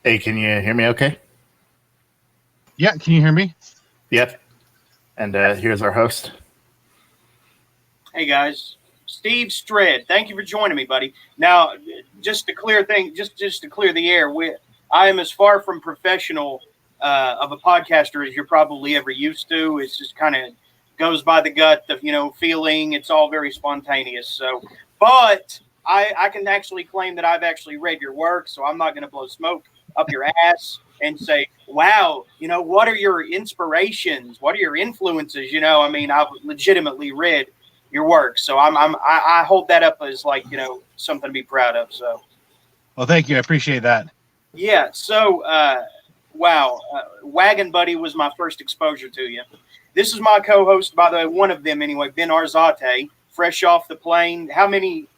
Hey, can you hear me okay? Yeah, can you hear me? Yep. And here's our host. Hey guys, Steve Stred. Thank you for joining me, buddy. Now, just to clear to clear the air, I am as far from professional of a podcaster as you're probably ever used to. It's just kind of goes by the gut of feeling. It's all very spontaneous. So, but I can actually claim that I've actually read your work, so I'm not going to blow smoke up your ass and say, wow, what are your inspirations? What are your influences? I mean, I've legitimately read your work, so I hold that up as something to be proud of. So, well, thank you, I appreciate that. Yeah. So, wow, Wagon Buddy was my first exposure to you. This is my co-host, by the way, one of them anyway, Ben Arzate, fresh off the plane. How many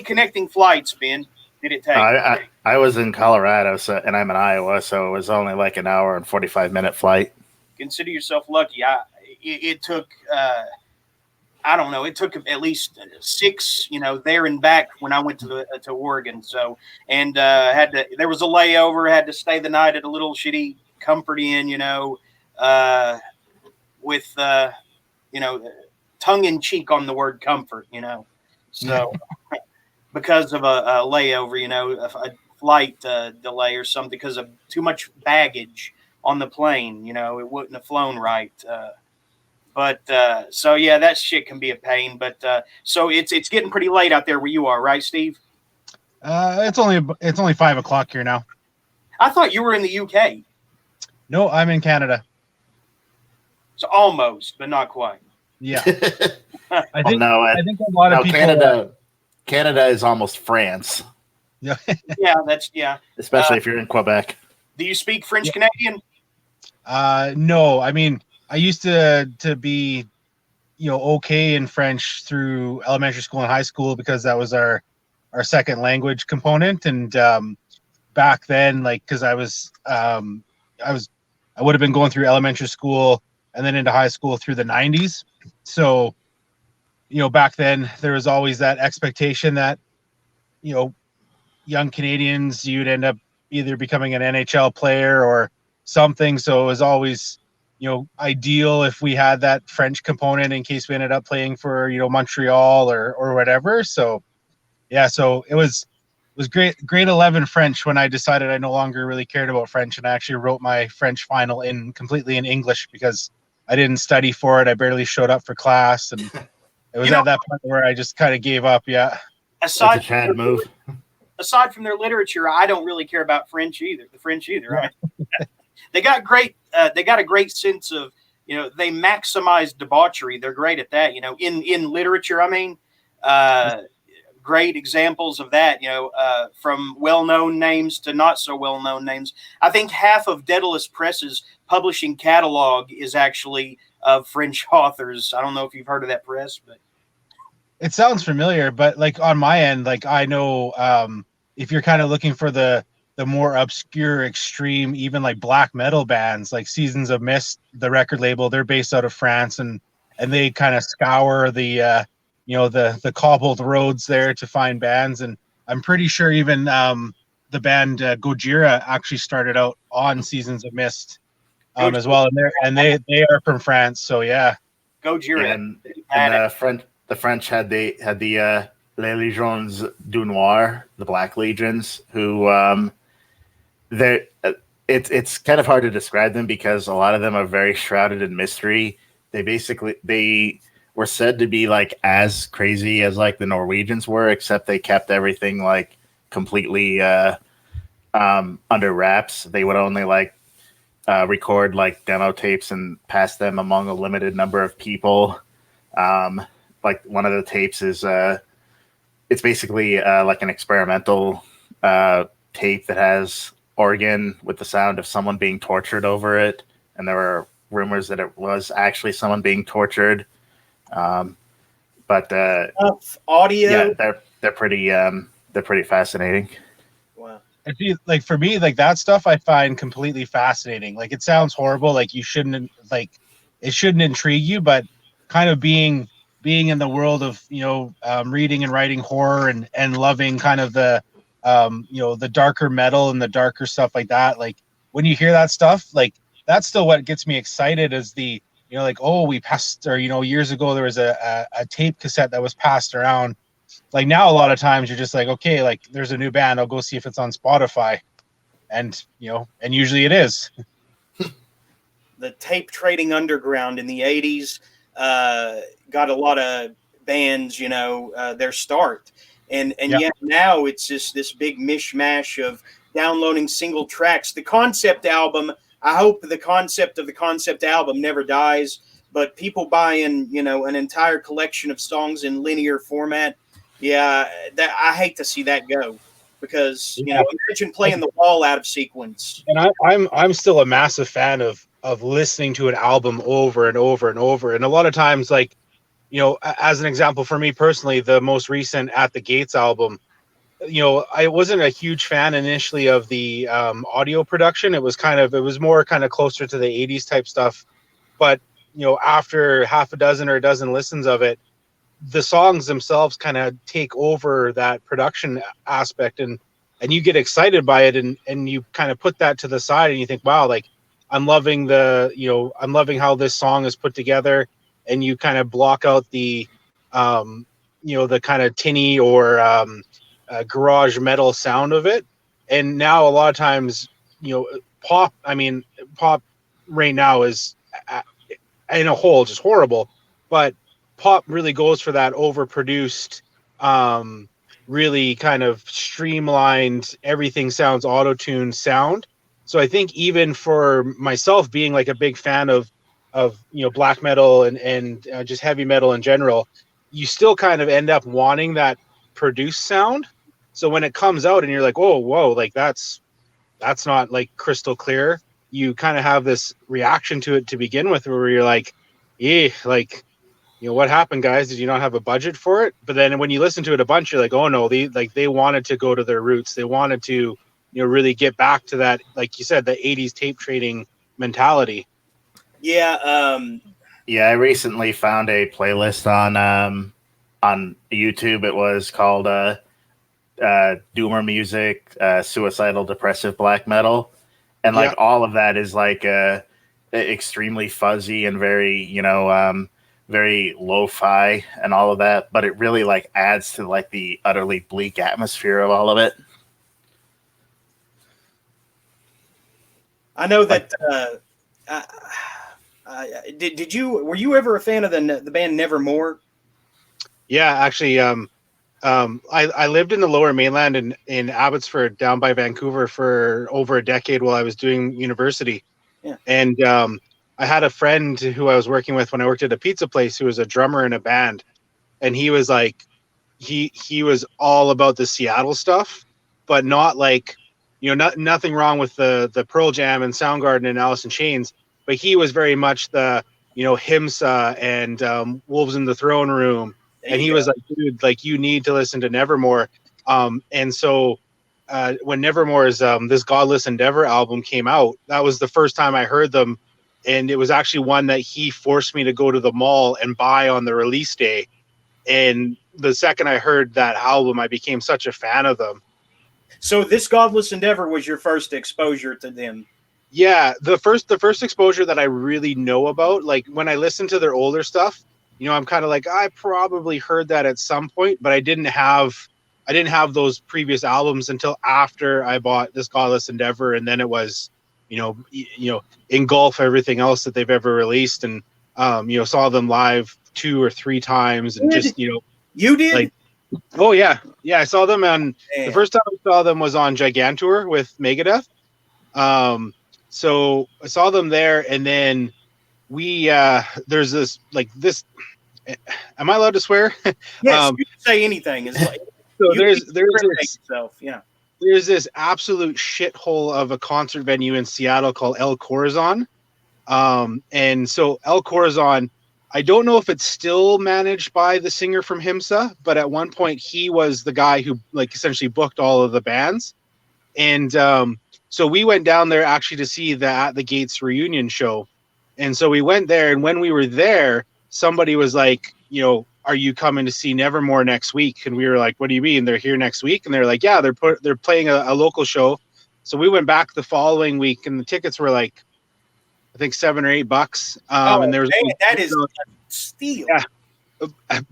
connecting flights, Ben, did it take? I was in Colorado, and I'm in Iowa, so it was only like an hour and 45-minute flight. Consider yourself lucky. It took. I don't know. It took at least 6, there and back when I went to Oregon. So, and there was a layover. Had to stay the night at a little shitty Comfort Inn, with tongue in cheek on the word comfort, So, because of a layover, a flight delay or something, because of too much baggage on the plane, it wouldn't have flown right. But so yeah, that shit can be a pain. But so it's getting pretty late out there where you are, right, Steve? It's only 5:00 here now. I thought you were in the UK. No, I'm in Canada. So almost, but not quite. Yeah. I think a lot of people. Canada is almost France. Yeah. Yeah. Especially if you're in Quebec. Do you speak French Canadian? No, I mean, I used to be, okay in French through elementary school and high school because that was our second language component. And back then, because I would have been going through elementary school and then into high school through the 90s. So, back then there was always that expectation that, young Canadians, you'd end up either becoming an NHL player or something. So it was always, ideal if we had that French component in case we ended up playing for, Montreal or whatever. So, yeah, so it was grade 11 French when I decided I no longer really cared about French, and I actually wrote my French final completely in English because I didn't study for it. I barely showed up for class, and it was at that point where I just kind of gave up. Yeah. That's a Chad move. Aside from their literature, I don't really care about French either. Right? They got a great sense of, they maximize debauchery. They're great at that, in literature. I mean, great examples of that, from well-known names to not so well-known names. I think half of Daedalus Press's publishing catalog is actually of French authors. I don't know if you've heard of that press, but it sounds familiar. But on my end, I know if you're kind of looking for the more obscure, extreme, even black metal bands, like Seasons of Mist, the record label, they're based out of France, and they kind of scour the the cobbled roads there to find bands. And I'm pretty sure even the band Gojira actually started out on Seasons of Mist as well, and they are from France. So yeah, Gojira. And the French had the Les Légions du Noir, the Black Legions, who it's kind of hard to describe them because a lot of them are very shrouded in mystery. They were said to be as crazy as the Norwegians were, except they kept everything completely under wraps. They would only record demo tapes and pass them among a limited number of people. One of the tapes is it's basically an experimental tape that has organ with the sound of someone being tortured over it, and there were rumors that it was actually someone being tortured. But audio, yeah, they're pretty fascinating. Wow. For me, that stuff I find completely fascinating. It sounds horrible, you shouldn't it shouldn't intrigue you, but kind of being in the world of reading and writing horror and loving kind of the the darker metal and the darker stuff like that. Like when you hear that stuff, like that's still what gets me excited is the, like, oh, we passed, or, years ago there was a tape cassette that was passed around. Like now, a lot of times you're just like, okay, like there's a new band, I'll go see if it's on Spotify. And, and usually it is. The tape trading underground in the 80s got a lot of bands, their start. And yet now it's just this big mishmash of downloading single tracks. The concept album, I hope the concept of the concept album never dies, but people buying, an entire collection of songs in linear format, that I hate to see that go. Because imagine playing The Wall out of sequence. And I'm still a massive fan of listening to an album over and over and over. And a lot of times, like, as an example for me personally, the most recent At the Gates album, I wasn't a huge fan initially of the audio production. It was more kind of closer to the 80s type stuff. But after half a dozen or a dozen listens of it, the songs themselves kind of take over that production aspect, and you get excited by it, and you kind of put that to the side and you think, wow, like I'm loving how this song is put together, and you kind of block out the the kind of tinny or garage metal sound of it. And now a lot of times, pop right now is in a whole just horrible, but pop really goes for that overproduced, really kind of streamlined, everything sounds auto-tuned sound. So I think even for myself, being like a big fan of black metal and just heavy metal in general, you still kind of end up wanting that produced sound. So when it comes out and you're like, oh, whoa, like that's not like crystal clear, you kind of have this reaction to it to begin with, where you're like, like, what happened, guys? Did you not have a budget for it? But then when you listen to it a bunch, you're like, oh no, they wanted to go to their roots. They wanted to, really get back to that, like you said, the 80s tape trading mentality. Yeah. I recently found a playlist on YouTube. It was called Doomer Music, Suicidal Depressive Black Metal. And like all of that is like extremely fuzzy and very, very lo-fi and all of that, but it really like adds to like the utterly bleak atmosphere of all of it. I know that. Were you ever a fan of the band Nevermore? Yeah, actually, I lived in the Lower Mainland in Abbotsford, down by Vancouver, for over a decade while I was doing university. Yeah. And I had a friend who I was working with when I worked at a pizza place who was a drummer in a band, and he was like, he was all about the Seattle stuff, but not like, nothing wrong with the Pearl Jam and Soundgarden and Alice in Chains, but he was very much the, Himsa and Wolves in the Throne Room. And he was like, dude, like you need to listen to Nevermore. And so when Nevermore's This Godless Endeavor album came out, that was the first time I heard them. And it was actually one that he forced me to go to the mall and buy on the release day. And the second I heard that album, I became such a fan of them. So This Godless Endeavor was your first exposure to them? Yeah, the first exposure that I really know about. Like when I listened to their older stuff, I'm kind of like, I probably heard that at some point, but I didn't have those previous albums until after I bought This Godless Endeavor, and then it was, engulf everything else that they've ever released, and saw them live 2 or 3 times, and just you did, like, oh yeah, I saw them on the first time I saw them was on Gigantour with Megadeth. So I saw them there, and then we there's this. Am I allowed to swear? Yes, you can say anything. It's like, so there's this absolute shithole of a concert venue in Seattle called El Corazon. And so El Corazon, I don't know if it's still managed by the singer from Himsa, but at one point he was the guy who like essentially booked all of the bands. And so we went down there actually to see the At the Gates reunion show. And so we went there, and when we were there, somebody was like, are you coming to see Nevermore next week? And we were like, what do you mean? They're here next week? And they're like, yeah, they're playing a local show. So we went back the following week, and the tickets were like, I think $7 or $8. And there was that is steal. Yeah,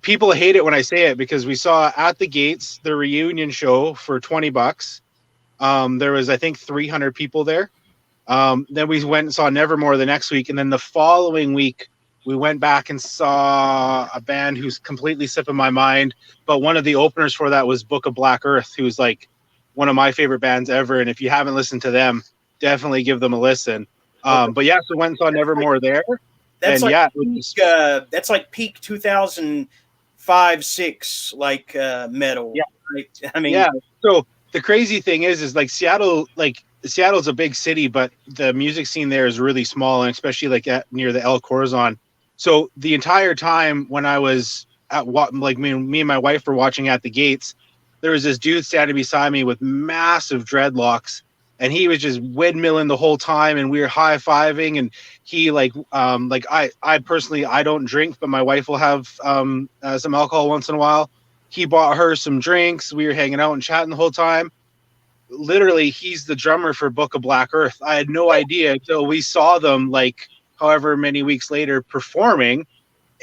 people hate it when I say it because we saw at the gates the reunion show for $20. There was, I think, 300 people there. Then we went and saw Nevermore the next week, and then the following week we went back and saw a band who's completely slipping my mind. But one of the openers for that was Book of Black Earth, who's like one of my favorite bands ever. And if you haven't listened to them, definitely give them a listen. But yeah, so went and saw Nevermore there. That's and like yeah, that's like peak 2005-6 like metal. Yeah, right? I mean, yeah. So the crazy thing is like Seattle's a big city, but the music scene there is really small, and especially like near the El Corazon. So the entire time when I was at like me and my wife were watching At the Gates, there was this dude standing beside me with massive dreadlocks, and he was just windmilling the whole time, and we were high-fiving, and he I personally, I don't drink, but my wife will have some alcohol once in a while. He bought her some drinks. We were hanging out and chatting the whole time. Literally, he's the drummer for Book of Black Earth. I had no idea until we saw them like however many weeks later performing,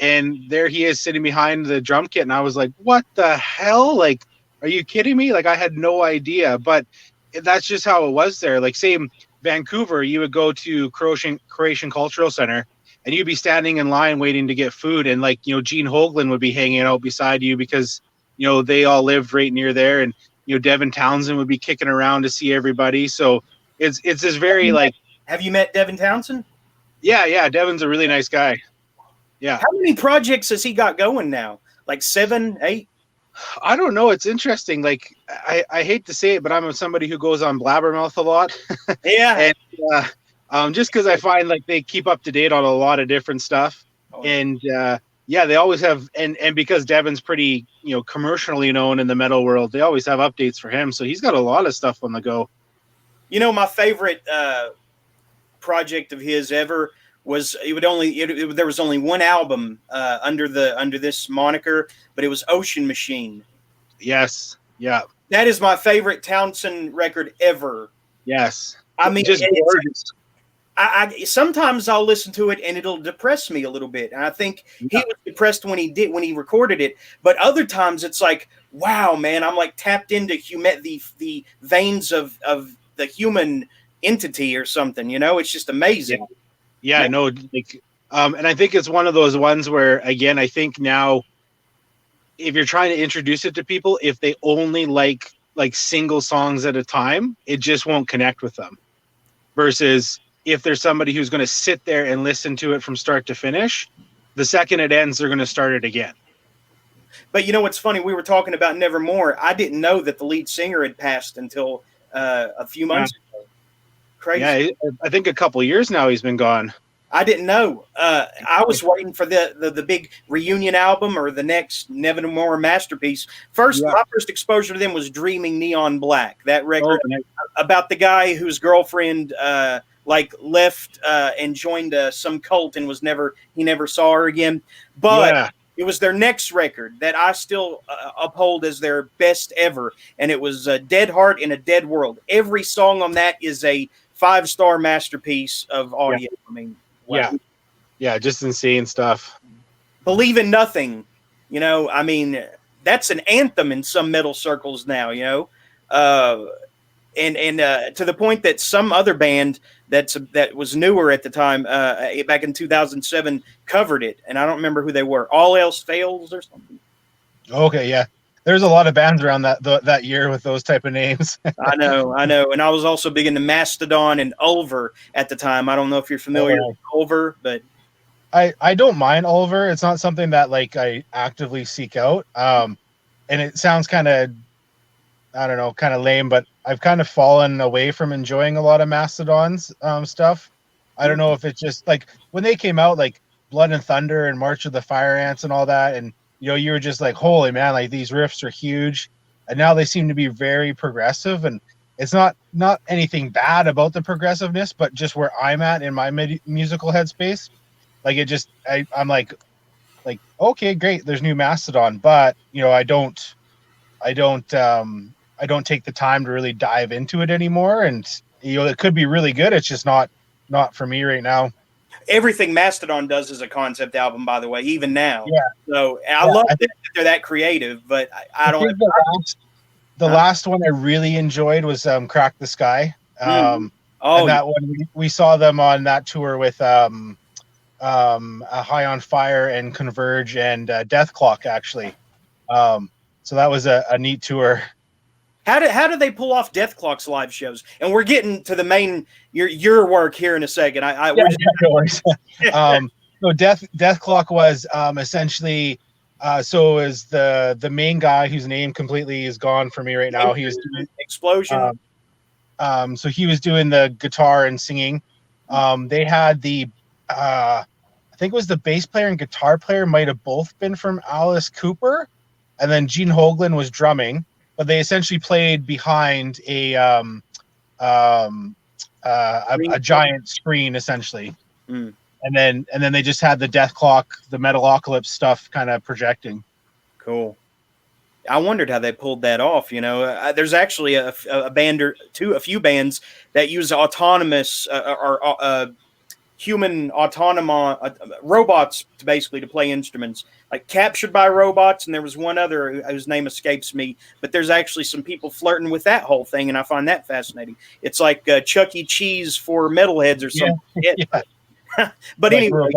and there he is sitting behind the drum kit, and I was like, what the hell? Like, are you kidding me? Like, I had no idea, but that's just how it was there. Like, same Vancouver, you would go to Croatian Cultural Center, and you'd be standing in line waiting to get food, and like, Gene Hoglan would be hanging out beside you because they all lived right near there, and Devin Townsend would be kicking around to see everybody. So it's this very like. Have you met Devin Townsend? Yeah. Devin's a really nice guy. Yeah. How many projects has he got going now? Like 7, 8? I don't know. It's interesting. Like I hate to say it, but I'm somebody who goes on Blabbermouth a lot. Yeah. And just because I find like they keep up to date on a lot of different stuff. Oh. And yeah, they always have, and because Devin's pretty, commercially known in the metal world, they always have updates for him. So he's got a lot of stuff on the go. My favorite project of his ever was there was only one album under this moniker, but it was Ocean Machine. Yes. Yeah. That is my favorite Townsend record ever. Yes. I mean, just gorgeous. I sometimes I'll listen to it and it'll depress me a little bit. And I think he was depressed when he recorded it. But other times it's like, wow, man, I'm like tapped into the veins of the human entity or something. It's just amazing. Yeah. No, like, and I think it's one of those ones where, again, I think now, if you're trying to introduce it to people, if they only like single songs at a time, it just won't connect with them. Versus if there's somebody who's going to sit there and listen to it from start to finish, the second it ends, they're going to start it again. But what's funny? We were talking about Nevermore. I didn't know that the lead singer had passed until a few months ago. Crazy. Yeah, I think a couple of years now he's been gone. I didn't know. I was waiting for the big reunion album or the next Nevermore masterpiece. My first exposure to them was Dreaming Neon Black. That record about the guy whose girlfriend left and joined some cult and he never saw her again. But it was their next record that I still uphold as their best ever, and it was Dead Heart in a Dead World. Every song on that is a 5-star masterpiece of audio. I mean. Wow. Yeah, just insane stuff. Believe in Nothing, I mean, that's an anthem in some metal circles now, and to the point that some other band that was newer at the time, back in 2007, covered it, and I don't remember who they were. All Else Fails or something. Okay, yeah. There's a lot of bands around that year with those type of names. I know. And I was also big into Mastodon and Ulver at the time. I don't know if you're familiar with Ulver, but I don't mind Ulver. It's not something that like I actively seek out. And it sounds kind of, I don't know, kind of lame, but I've kind of fallen away from enjoying a lot of Mastodon's stuff. I don't know if it's just like when they came out, like Blood and Thunder and March of the Fire Ants and all that, and you were just like, holy man, like these riffs are huge. And now they seem to be very progressive, and it's not anything bad about the progressiveness, but just where I'm at in my musical headspace. Like it just, I'm like, like, okay, great, there's new Mastodon, but I don't take the time to really dive into it anymore. And it could be really good. It's just not for me right now. Everything Mastodon does is a concept album, by the way, even now. Yeah. So I love that they're that creative, but I don't. Think the last one I really enjoyed was Crack the Sky. And that one we saw them on that tour with High on Fire and Converge and Death Clock, actually. So that was a neat tour. How do they pull off Death Clock's live shows? And we're getting to the main your work here in a second. No worries. So Death Clock was essentially so is the main guy whose name completely is gone for me right now. He was doing Explosion. So he was doing the guitar and singing. They had I think it was the bass player and guitar player might have both been from Alice Cooper, and then Gene Hoglan was drumming. But they essentially played behind a giant screen, essentially, and then they just had the Death Clock, the Metalocalypse stuff, kind of projecting. Cool. I wondered how they pulled that off. There's actually a band or a few bands that use autonomous or human robots to play instruments, like Captured by Robots, and there was one other whose name escapes me, but there's actually some people flirting with that whole thing, and I find that fascinating. It's like Chuck E. Cheese for metalheads or something. Yeah. But like anyway,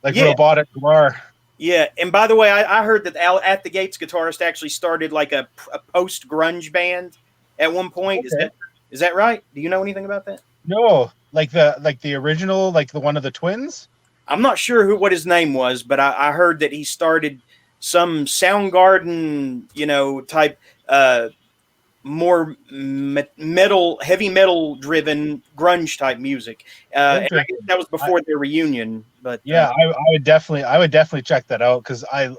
robotic guitar. Yeah, and by the way, I heard that At the Gates guitarist actually started like a post grunge band at one point. Okay. Is that right? Do you know anything about that? No, like the original, like the one of the twins. I'm not sure what his name was, but I heard that he started some Soundgarden, type, more heavy metal driven grunge type music. And that was before their reunion. But yeah, I would definitely check that out, because I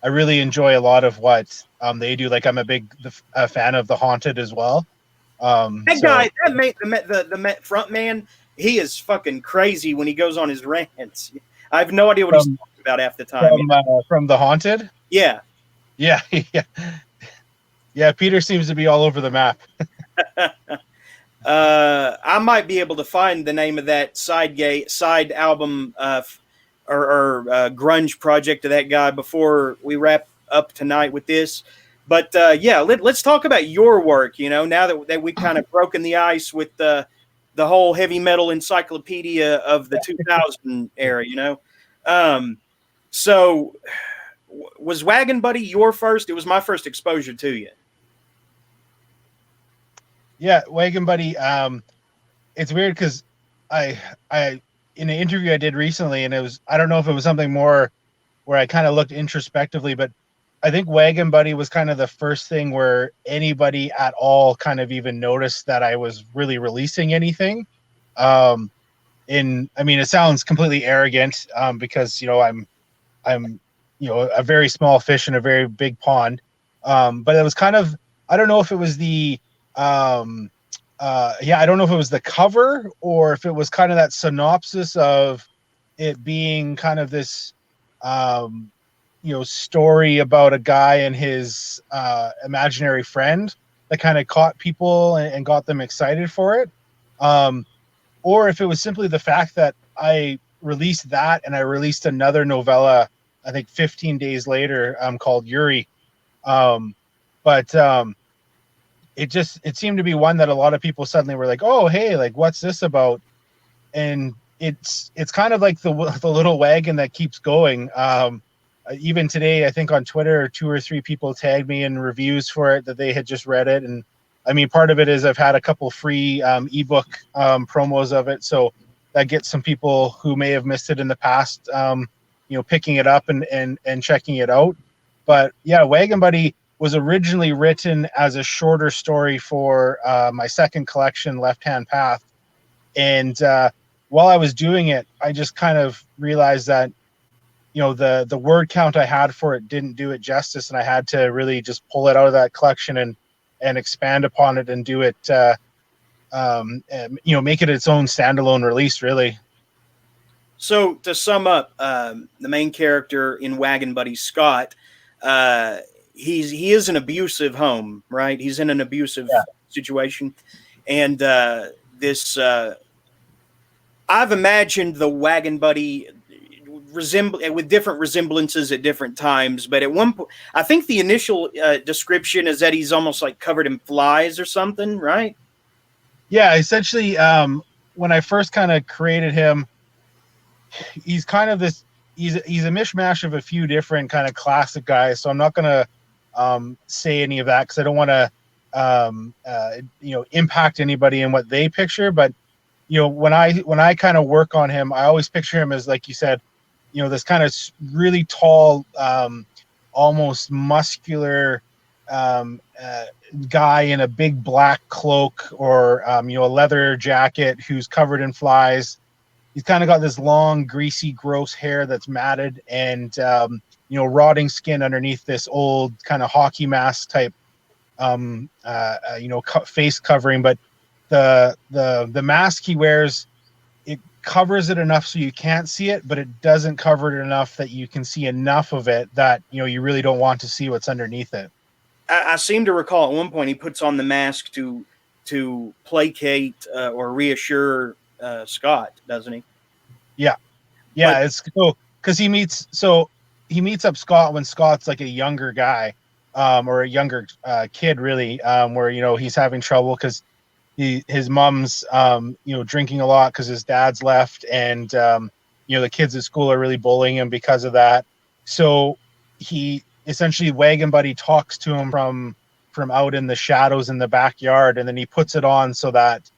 really enjoy a lot of what they do. Like, I'm a big fan of The Haunted as well. Guy, the Met front man, he is fucking crazy when he goes on his rants. I have no idea what he's talking about half the time. From The Haunted? Yeah. Yeah. Yeah, Peter seems to be all over the map. I might be able to find the name of that side album or grunge project of that guy before we wrap up tonight with this. But let's talk about your work. Now that we've kind of broken the ice with the whole heavy metal encyclopedia of the 2000 era. So was Wagon Buddy your first? It was my first exposure to you. Yeah, Wagon Buddy. It's weird because I in an interview I did recently, and I don't know if it was something more where I kind of looked introspectively, but I think Wagon Buddy was kind of the first thing where anybody at all kind of even noticed that I was really releasing anything. It sounds completely arrogant, because I'm a very small fish in a very big pond. But it was kind of, I don't know if it was I don't know if it was the cover or if it was kind of that synopsis of it being kind of this story about a guy and his imaginary friend that kind of caught people and got them excited for it, or if it was simply the fact that I released that and I released another novella, I think 15 days later, called Yuri. It seemed to be one that a lot of people suddenly were like, oh, hey, like, what's this about? And it's kind of like the little wagon that keeps going. Even today, I think on Twitter, 2 or 3 people tagged me in reviews for it that they had just read it. And I mean, part of it is I've had a couple free ebook promos of it. So that gets some people who may have missed it in the past, picking it up and checking it out. But yeah, Wagon Buddy was originally written as a shorter story for my second collection, Left Hand Path. And while I was doing it, I just kind of realized that, the word count I had for it didn't do it justice. And I had to really just pull it out of that collection and expand upon it and do it, make it its own standalone release, really. So to sum up, the main character in Wagon Buddy, Scott, he is an abusive home, right? He's in an abusive situation, and this I've imagined the Wagon Buddy with different resemblances at different times, but at one point, I think the initial description is that he's almost like covered in flies or something, right? Yeah, essentially, when I first kind of created him, he's kind of this. He's a mishmash of a few different kind of classic guys. So I'm not gonna say any of that because I don't want to impact anybody in what they picture. But when I kind of work on him, I always picture him as, like you said, this kind of really tall, almost muscular guy in a big black cloak or a leather jacket who's covered in flies. He's kind of got this long, greasy, gross hair that's matted and rotting skin underneath this old kind of hockey mask type face covering. But the mask he wears, it covers it enough so you can't see it, but it doesn't cover it enough that you can see enough of it that you really don't want to see what's underneath it. I seem to recall at one point he puts on the mask to placate or reassure Scott, doesn't he? Yeah, it's cool because he meets up Scott when Scott's like a younger guy, or a younger kid, really, where he's having trouble because his mom's drinking a lot because his dad's left, and the kids at school are really bullying him because of that. So he essentially, Wagon Buddy talks to him from out in the shadows in the backyard, and then he puts it on so that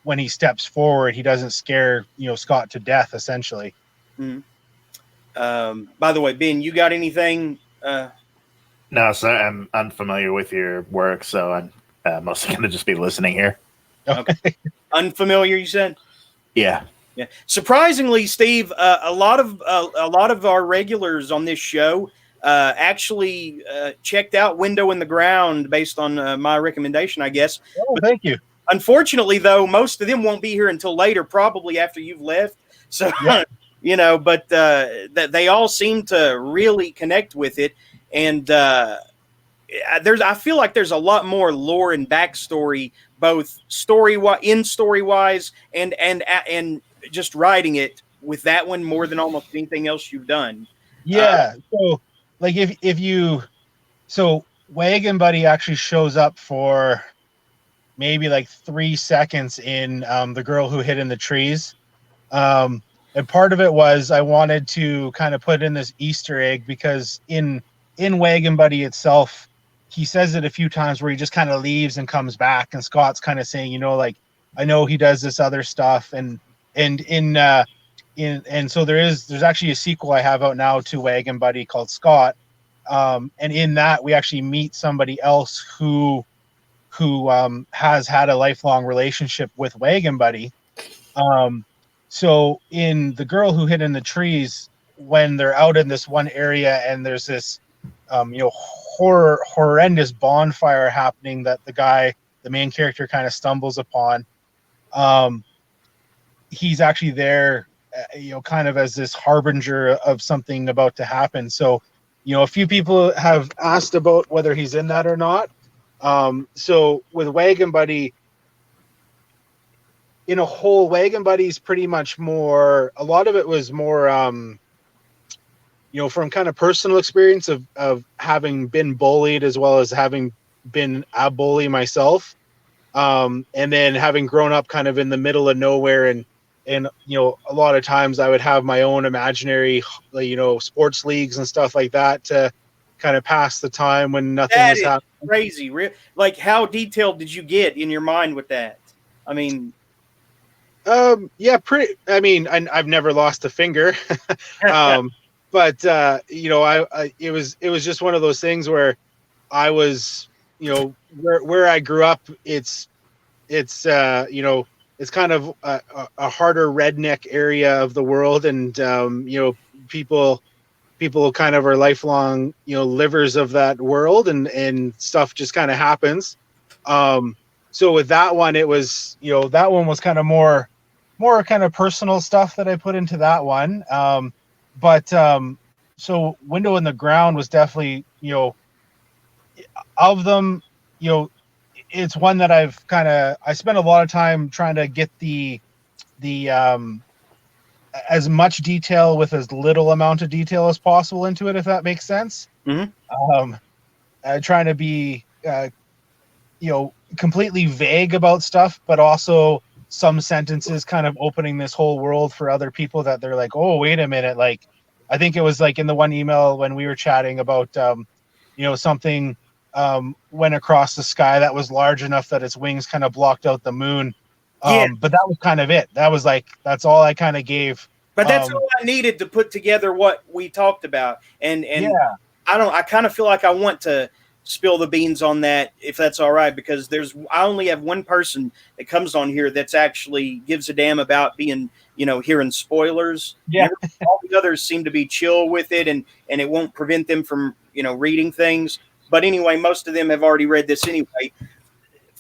when he steps forward, he doesn't scare Scott to death, essentially. Mm-hmm. By the way, Ben, you got anything? No, so I'm unfamiliar with your work, so I'm mostly going to just be listening here. Okay. Unfamiliar, you said? Yeah. Yeah. Surprisingly, Steve, a lot of our regulars on this show actually checked out Window in the Ground based on my recommendation, I guess. Oh, thank you. Unfortunately, though, most of them won't be here until later, probably after you've left. So, but they all seem to really connect with it. And I feel like there's a lot more lore and backstory, both story-wise and just writing it with that one more than almost anything else you've done. Yeah. So, like, so Wagon Buddy actually shows up for maybe like 3 seconds in The Girl Who Hid in the Trees. And part of it was I wanted to kind of put in this Easter egg because in Wagon Buddy itself, he says it a few times where he just kind of leaves and comes back, and Scott's kind of saying, like, I know he does this other stuff, and so there's actually a sequel I have out now to Wagon Buddy called Scott, and in that we actually meet somebody else who has had a lifelong relationship with Wagon Buddy. So in The Girl Who Hid in the Trees, when they're out in this one area and there's this horrendous bonfire happening that the main character kind of stumbles upon, he's actually there kind of as this harbinger of something about to happen. So a few people have asked about whether he's in that or not. So with Wagon Buddy, in a whole, Wagon Buddy's pretty much more, a lot of it was more from kind of personal experience of having been bullied as well as having been a bully myself, and then having grown up kind of in the middle of nowhere, and a lot of times I would have my own imaginary sports leagues and stuff like that to kind of pass the time when nothing was happening. Crazy. Like, how detailed did you get in your mind with that? I mean, yeah, pretty. I mean, I've never lost a finger, but it was just one of those things where I was, where I grew up. It's kind of a harder redneck area of the world, and people kind of are lifelong livers of that world, and stuff just kind of happens. So with that one, it was that one was kind of more more kind of personal stuff that I put into that one. But so Window in the Ground was definitely, of them, you know, it's one that I spent a lot of time trying to get the as much detail with as little amount of detail as possible into it, if that makes sense. Mm-hmm. Trying to be completely vague about stuff, but also some sentences kind of opening this whole world for other people that they're like, oh, wait a minute. Like, I think it was like in the one email when we were chatting about, something went across the sky that was large enough that its wings kind of blocked out the moon. Yeah. But that was kind of it. That was like, that's all I kind of gave. But that's all I needed to put together what we talked about. And Yeah. I kind of feel like I want to spill the beans on that, if that's all right, because I only have one person that comes on here that's actually gives a damn about being, hearing spoilers. Yeah. All the others seem to be chill with it, and it won't prevent them from, reading things. But anyway, most of them have already read this anyway.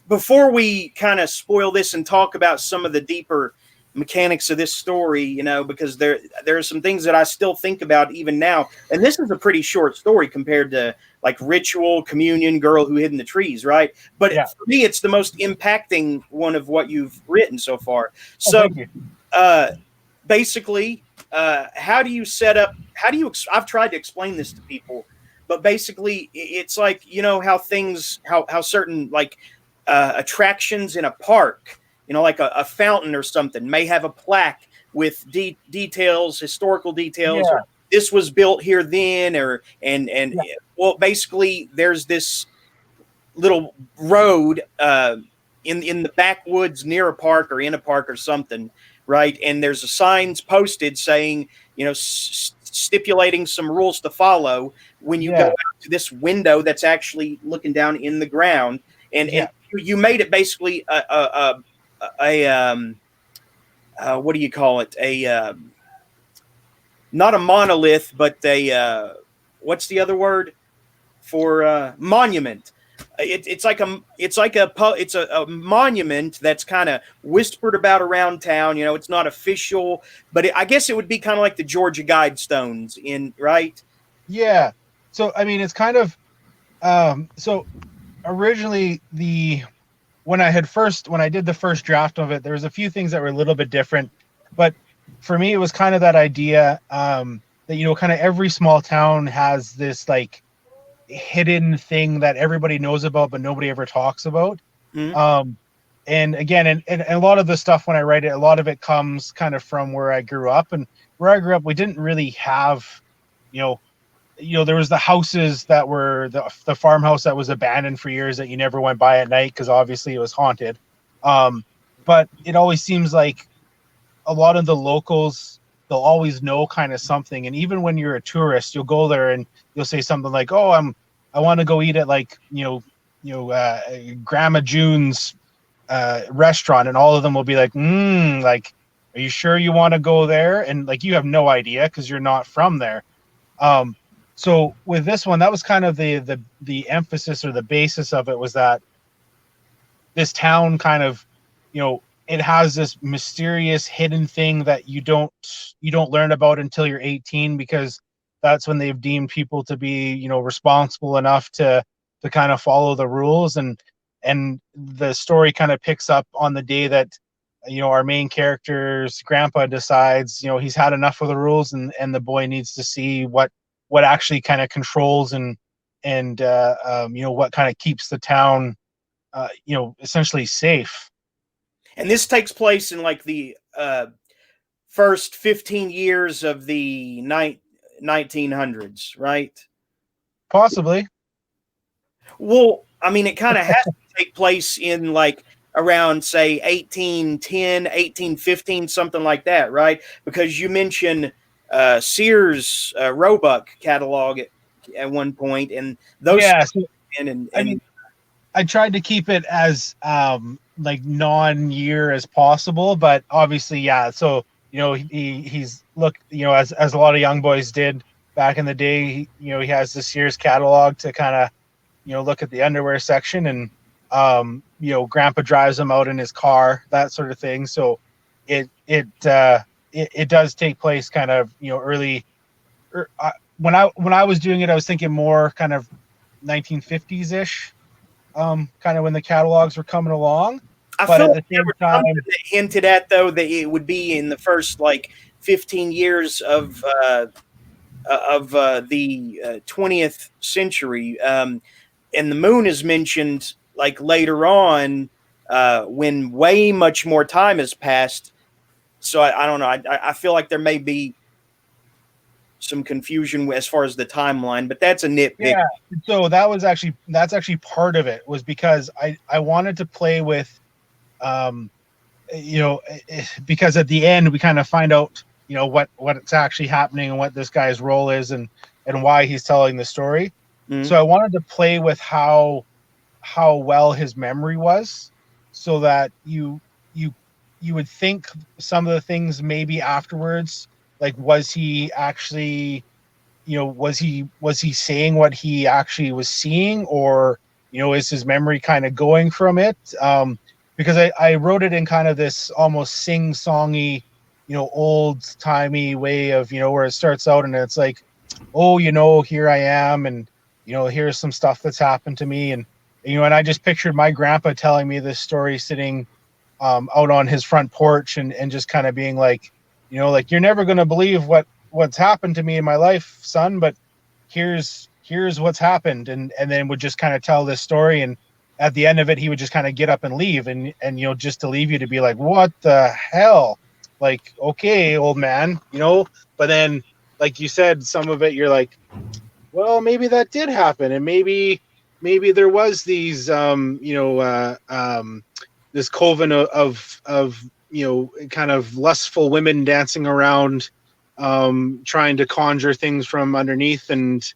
Before we kind of spoil this and talk about some of the deeper mechanics of this story, because there are some things that I still think about even now. And this is a pretty short story compared to like Ritual, Communion, Girl Who Hid in the Trees, right? But for me, it's the most impacting one of what you've written so far. So basically, how do you set up, I've tried to explain this to people, but basically it's like, how certain like attractions in a park, like a fountain or something, may have a plaque with details, historical details. Or this was built here then, well, basically, there's this little road in the backwoods near a park or in a park or something, right? And there's a signs posted saying, stipulating some rules to follow when you go out to this window that's actually looking down in the ground, and you made it basically a what do you call it? Not a monolith, but what's the other word for monument? It's a monument that's kind of whispered about around town. It's not official, but I guess it would be kind of like the Georgia Guidestones, right? Yeah. So I mean, it's kind of so originally when I did the first draft of it, there was a few things that were a little bit different, but for me, it was kind of that idea that kind of every small town has this like hidden thing that everybody knows about, but nobody ever talks about. Mm-hmm. And again, and a lot of the stuff when I write it, a lot of it comes kind of from where I grew up, and where I grew up, we didn't really have, there was the houses that were the farmhouse that was abandoned for years that you never went by at night because obviously it was haunted. But it always seems like a lot of the locals, they'll always know kind of something. And even when you're a tourist, you'll go there and you'll say something like, "Oh, I want to go eat at like Grandma June's restaurant," and all of them will be like, like, "Are you sure you want to go there?" And like you have no idea because you're not from there. So with this one, that was kind of the emphasis or the basis of it, was that this town kind of, it has this mysterious hidden thing that you don't learn about until you're 18, because that's when they've deemed people to be, responsible enough to kind of follow the rules. And the story kind of picks up on the day that, our main character's grandpa decides, he's had enough of the rules, and the boy needs to see what actually kind of controls and what kind of keeps the town, essentially safe. And this takes place in like the first 15 years of the 1900s, right? Possibly. Well, I mean, it kind of has to take place in like around, say, 1810, 1815, something like that, right? Because you mentioned Sears Roebuck catalog at one point, and those. Yeah. I mean, I tried to keep it as like non-year as possible, but obviously, yeah. So he's as a lot of young boys did back in the day. He has the Sears catalog to kind of look at the underwear section, and Grandpa drives him out in his car, that sort of thing. So it does take place kind of, you know, early. When I was doing it, I was thinking more kind of 1950s ish, kind of when the catalogs were coming along. I But feel at like the there same was time, something that hinted at, though, that it would be in the first like 15 years of the 20th century. And the moon is mentioned like later on, when way much more time has passed. So I don't know. I feel like there may be some confusion as far as the timeline, but that's a nitpick. yeah. So that's actually part of it, was because I wanted to play with, um, you know, because at the end we kind of find out, you know, what's actually happening and what this guy's role is, and why he's telling the story. Mhm. So I wanted to play with how well his memory was, so that you you would think some of the things maybe afterwards, like, was he actually, you know, was he saying what he actually was seeing, or, you know, is his memory kind of going from it? Because I wrote it in kind of this almost sing-songy, you know, old-timey way of, you know, where it starts out and it's like, oh, you know, here I am, and, you know, here's some stuff that's happened to me, and, you know, and I just pictured my grandpa telling me this story sitting, out on his front porch, and just kind of being like, you know, like, you're never going to believe what's happened to me in my life, son, but here's what's happened, and then would just kind of tell this story, and at the end of it he would just kind of get up and leave, and you know, just to leave you to be like, what the hell, like, okay, old man, you know. But then, like you said, some of it you're like, well, maybe that did happen, and maybe there was these, this coven of, you know, kind of lustful women dancing around, trying to conjure things from underneath, and,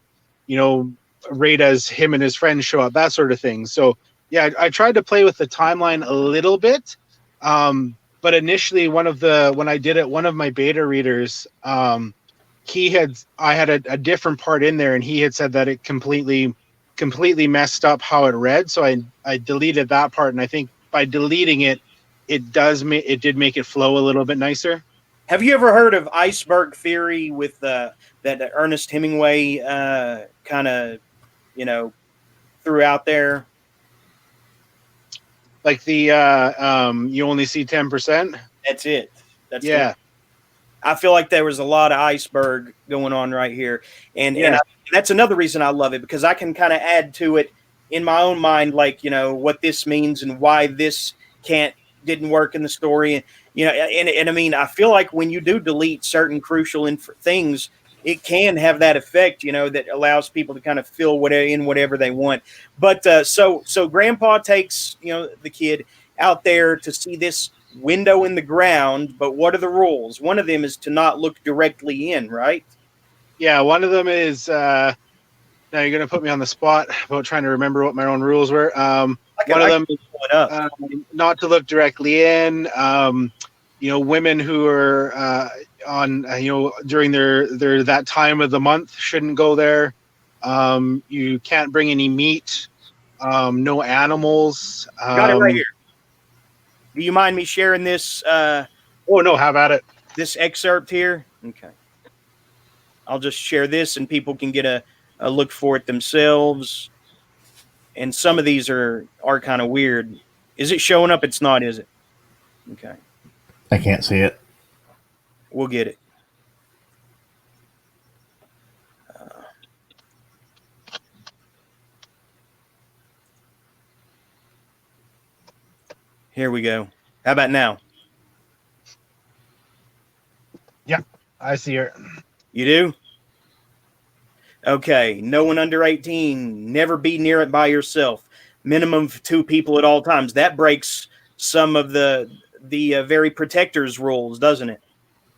you know, right as him and his friends show up, that sort of thing. So yeah, I tried to play with the timeline a little bit, but initially, when I did it, one of my beta readers, I had a different part in there, and he had said that it completely messed up how it read, so I deleted that part, and I think by deleting it, it did make it flow a little bit nicer. Have you ever heard of iceberg theory with that Ernest Hemingway kind of, you know, threw out there? Like the you only see 10%. That's it. That's the Yeah. I feel like there was a lot of iceberg going on right here, and Yeah. that's another reason I love it, because I can kind of add to it in my own mind, like, you know, what this means and why this didn't work in the story, and, you know, and I mean, I feel like when you do delete certain crucial things, it can have that effect, you know, that allows people to kind of fill whatever they want. But so Grandpa takes, you know, the kid out there to see this window in the ground, but what are the rules? One of them is to not look directly in, right? Yeah, one of them is, now you're going to put me on the spot about trying to remember what my own rules were. One of them is, pull it up. not to look directly in. You know, women who are, on, you know, during their that time of the month shouldn't go there. You can't bring any meat. No animals. Got it right here. Do you mind me sharing this Oh no, have at it. this excerpt here? Okay. I'll just share this and people can get a look for it themselves. And some of these are kind of weird. Is it showing up? It's not, is it? Okay. I can't see it. We'll get it. Here we go. How about now? Yeah, I see her. You do? Okay. No one under 18. Never be near it by yourself. Minimum of 2 people at all times. That breaks some of the very protectors rules, doesn't it?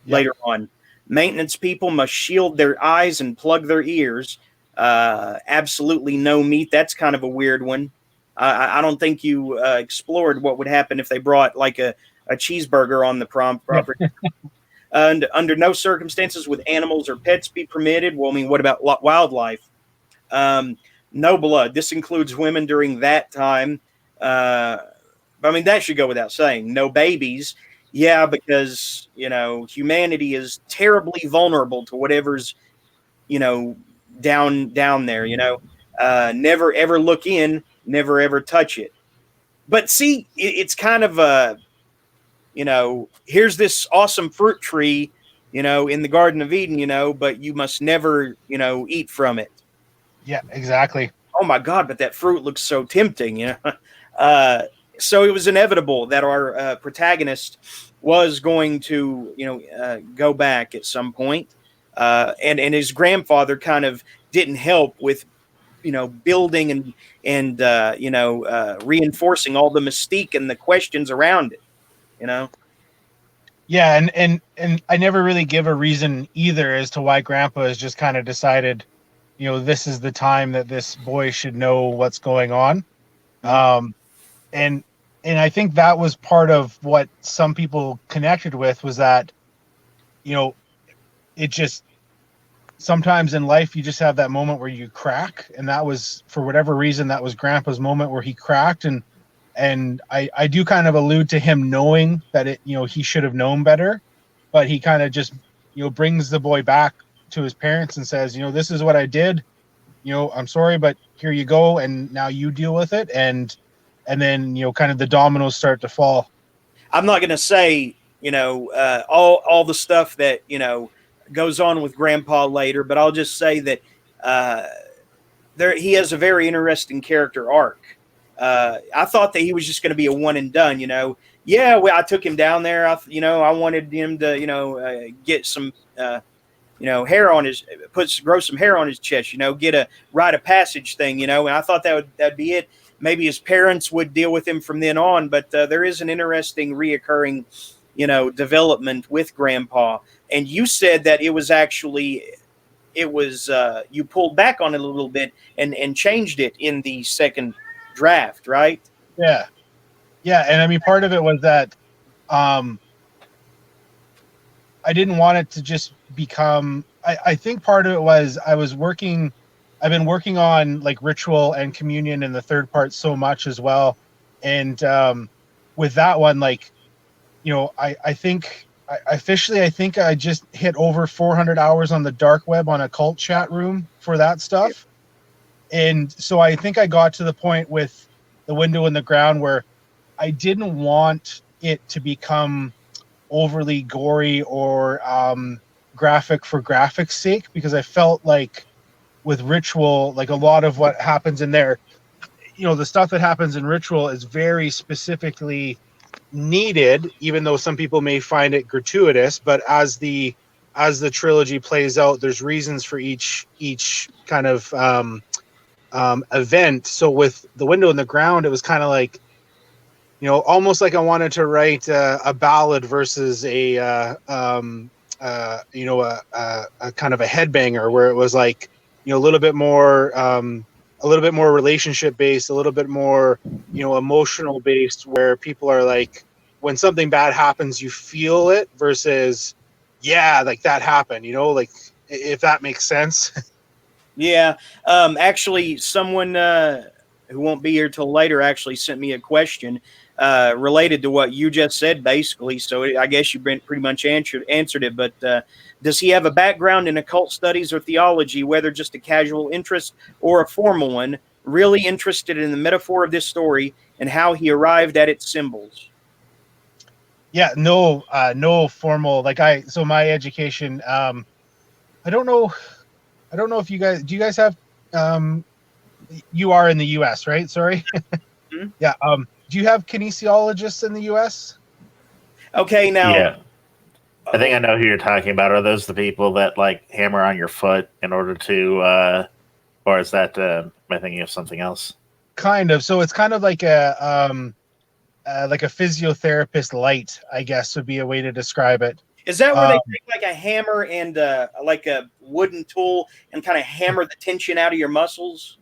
Yep. Later on. Maintenance people must shield their eyes and plug their ears. Absolutely no meat. That's kind of a weird one. I don't think you explored what would happen if they brought like a cheeseburger on the property. And under no circumstances would animals or pets be permitted. Well, I mean, what about wildlife? No blood. This includes women during that time. I mean, that should go without saying. No babies. Yeah, because humanity is terribly vulnerable to whatever's you know down there. Never ever look in, never ever touch it. But see, it's kind of here's this awesome fruit tree, in the Garden of Eden, but you must never, eat from it. Yeah, exactly. Oh my God, but that fruit looks so tempting. Uh, so it was inevitable that our protagonist was going to, go back at some point. And his grandfather kind of didn't help with, building and reinforcing all the mystique and the questions around it. Yeah, and I never really give a reason either as to why Grandpa has just kind of decided, this is the time that this boy should know what's going on. Um, and and I think that was part of what some people connected with, was that, it just, sometimes in life you just have that moment where you crack, and that was, for whatever reason, that was Grandpa's moment where he cracked. And I do kind of allude to him knowing that he should have known better, but he kind of just brings the boy back to his parents and says, this is what I did, I'm sorry, but here you go, and now you deal with it. And then kind of the dominoes start to fall. I'm not going to say, all the stuff that, goes on with Grandpa later, but I'll just say that uh, he has a very interesting character arc. I thought that he was just going to be a one and done, Yeah, well, I took him down there. I wanted him to, get some, hair on his, grow some hair on his chest, get a rite of passage thing, and I thought that'd be it. Maybe his parents would deal with him from then on, but there is an interesting reoccurring, development with Grandpa. And you said that you pulled back on it a little bit and changed it in the second draft, right? Yeah. And I mean, part of it was that I didn't want it to just become, I think part of it was I've been working on like ritual and communion in the third part so much as well. And with that one, like, I think I think I just hit over 400 hours on the dark web on a cult chat room for that stuff. And so I think I got to the point with The Window in the Ground where I didn't want it to become overly gory or graphic for graphics sake, because I felt like with Ritual, like a lot of what happens in there, the stuff that happens in Ritual is very specifically needed, even though some people may find it gratuitous. But as the trilogy plays out, there's reasons for each kind of event. So with The Window in the Ground, it was kind of like, almost like I wanted to write a ballad versus a kind of a headbanger, where it was like, a little bit more relationship based, a little bit more, emotional based, where people are like, when something bad happens, you feel it, versus, yeah, like that happened, like, if that makes sense. Yeah. Actually, someone who won't be here till later actually sent me a question related to what you just said, basically. So I guess you've pretty much answered it. But does he have a background in occult studies or theology, whether just a casual interest or a formal one? Really interested in the metaphor of this story and how he arrived at its symbols. Yeah, no formal, like, so my education, I don't know if you guys, do you guys have, you are in the US, right? Sorry. Hmm? Yeah. Do you have kinesiologists in the US? Okay, now. Yeah. I think I know who you're talking about. Are those the people that like hammer on your foot in order to, or is that, am I thinking of something else? Kind of. So it's kind of like a physiotherapist light, I guess would be a way to describe it. Is that where they take like a hammer and like a wooden tool and kind of hammer the tension out of your muscles?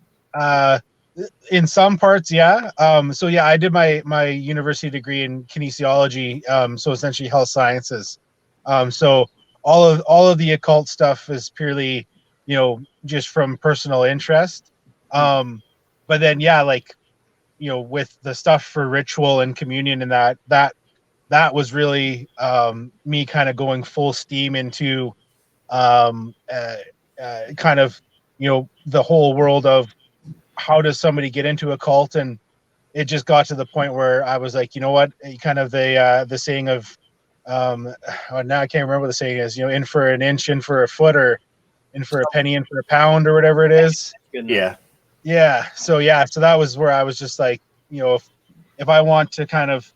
In some parts, yeah. So yeah, I did my university degree in kinesiology. So essentially health sciences. So all of the occult stuff is purely, just from personal interest. But then, yeah, like, with the stuff for ritual and communion and that that was really me kind of going full steam into kind of, the whole world of how does somebody get into a cult. And it just got to the point where I was like, you know what, kind of the saying of, now I can't remember what the saying is, in for an inch, in for a foot, or in for a penny, in for a pound, or whatever it is. Yeah. Yeah. So that was where I was just like, if I want to kind of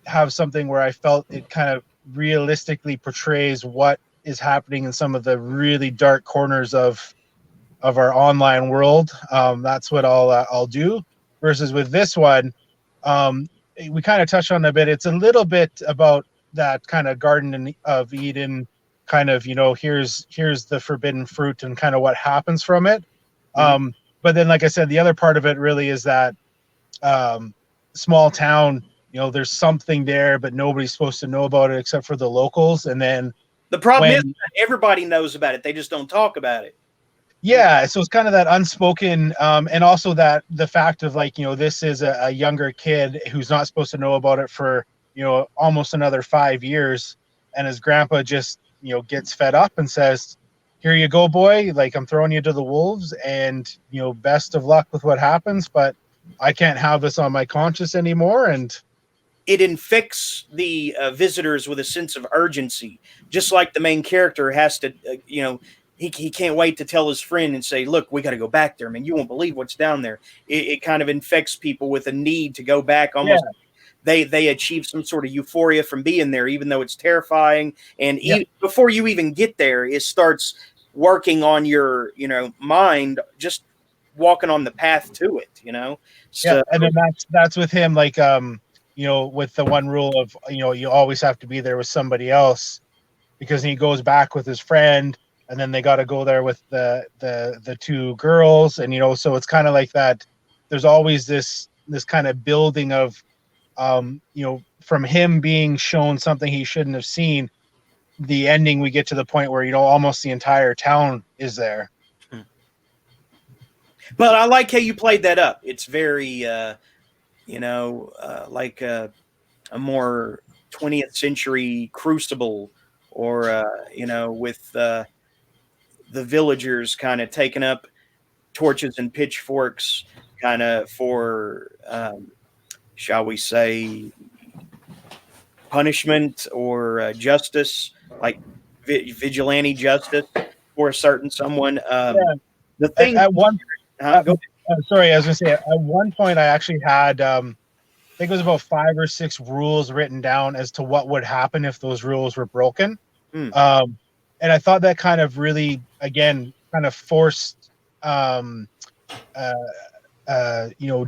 have something where I felt it kind of realistically portrays what is happening in some of the really dark corners of our online world, that's what I'll do. Versus with this one, we kind of touched on a bit. It's a little bit about that kind of Garden of Eden, kind of, here's the forbidden fruit and kind of what happens from it. But then, like I said, the other part of it really is that small town, there's something there, but nobody's supposed to know about it except for the locals. And then the problem is that everybody knows about it. They just don't talk about it. Yeah, so it's kind of that unspoken, and also that the fact of like, this is a younger kid who's not supposed to know about it for, almost another 5 years, and his grandpa just, gets fed up and says, "Here you go, boy. Like, I'm throwing you to the wolves, and best of luck with what happens, but I can't have this on my conscience anymore." And it infects the visitors with a sense of urgency, just like the main character has to, he can't wait to tell his friend and say, "Look, we got to go back there, man. You won't believe what's down there." It kind of infects people with a need to go back. Almost, they achieve some sort of euphoria from being there, even though it's terrifying. And before you even get there, it starts working on your, mind, just walking on the path to it. So, and then that's with him, like, with the one rule of, you always have to be there with somebody else, because he goes back with his friend. And then they got to go there with the two girls, and so it's kind of like that. There's always this kind of building of, from him being shown something he shouldn't have seen. The ending, we get to the point where almost the entire town is there. But I like how you played that up. It's very, like a more 20th century Crucible, or with the villagers kind of taking up torches and pitchforks kind of for, shall we say, punishment or justice, like vigilante justice for a certain someone. The thing at one, go sorry, I was going to say, at one point I actually had, I think it was about 5 or 6 rules written down as to what would happen if those rules were broken. And I thought that kind of really, again, kind of forced,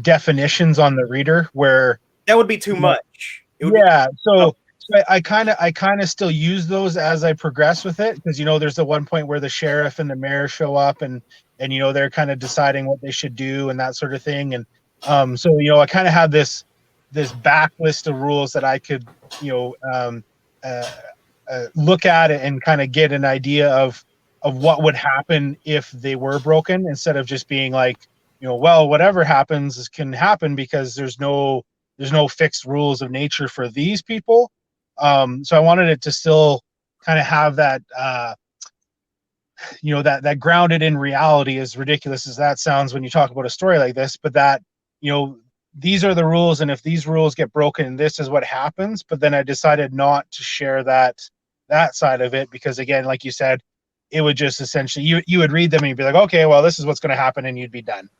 definitions on the reader, where that would be too much. So I kind of still use those as I progress with it, because there's the one point where the sheriff and the mayor show up, and they're kind of deciding what they should do and that sort of thing. And so I kind of had this backlist of rules that I could look at it and kind of get an idea of what would happen if they were broken, instead of just being like, well, whatever happens can happen, because there's no fixed rules of nature for these people. So I wanted it to still kind of have that, that grounded in reality, as ridiculous as that sounds when you talk about a story like this, but that, these are the rules, and if these rules get broken, this is what happens. But then I decided not to share that side of it, because again, like you said, it would just essentially, you would read them and you'd be like, okay, well, this is what's going to happen, and you'd be done.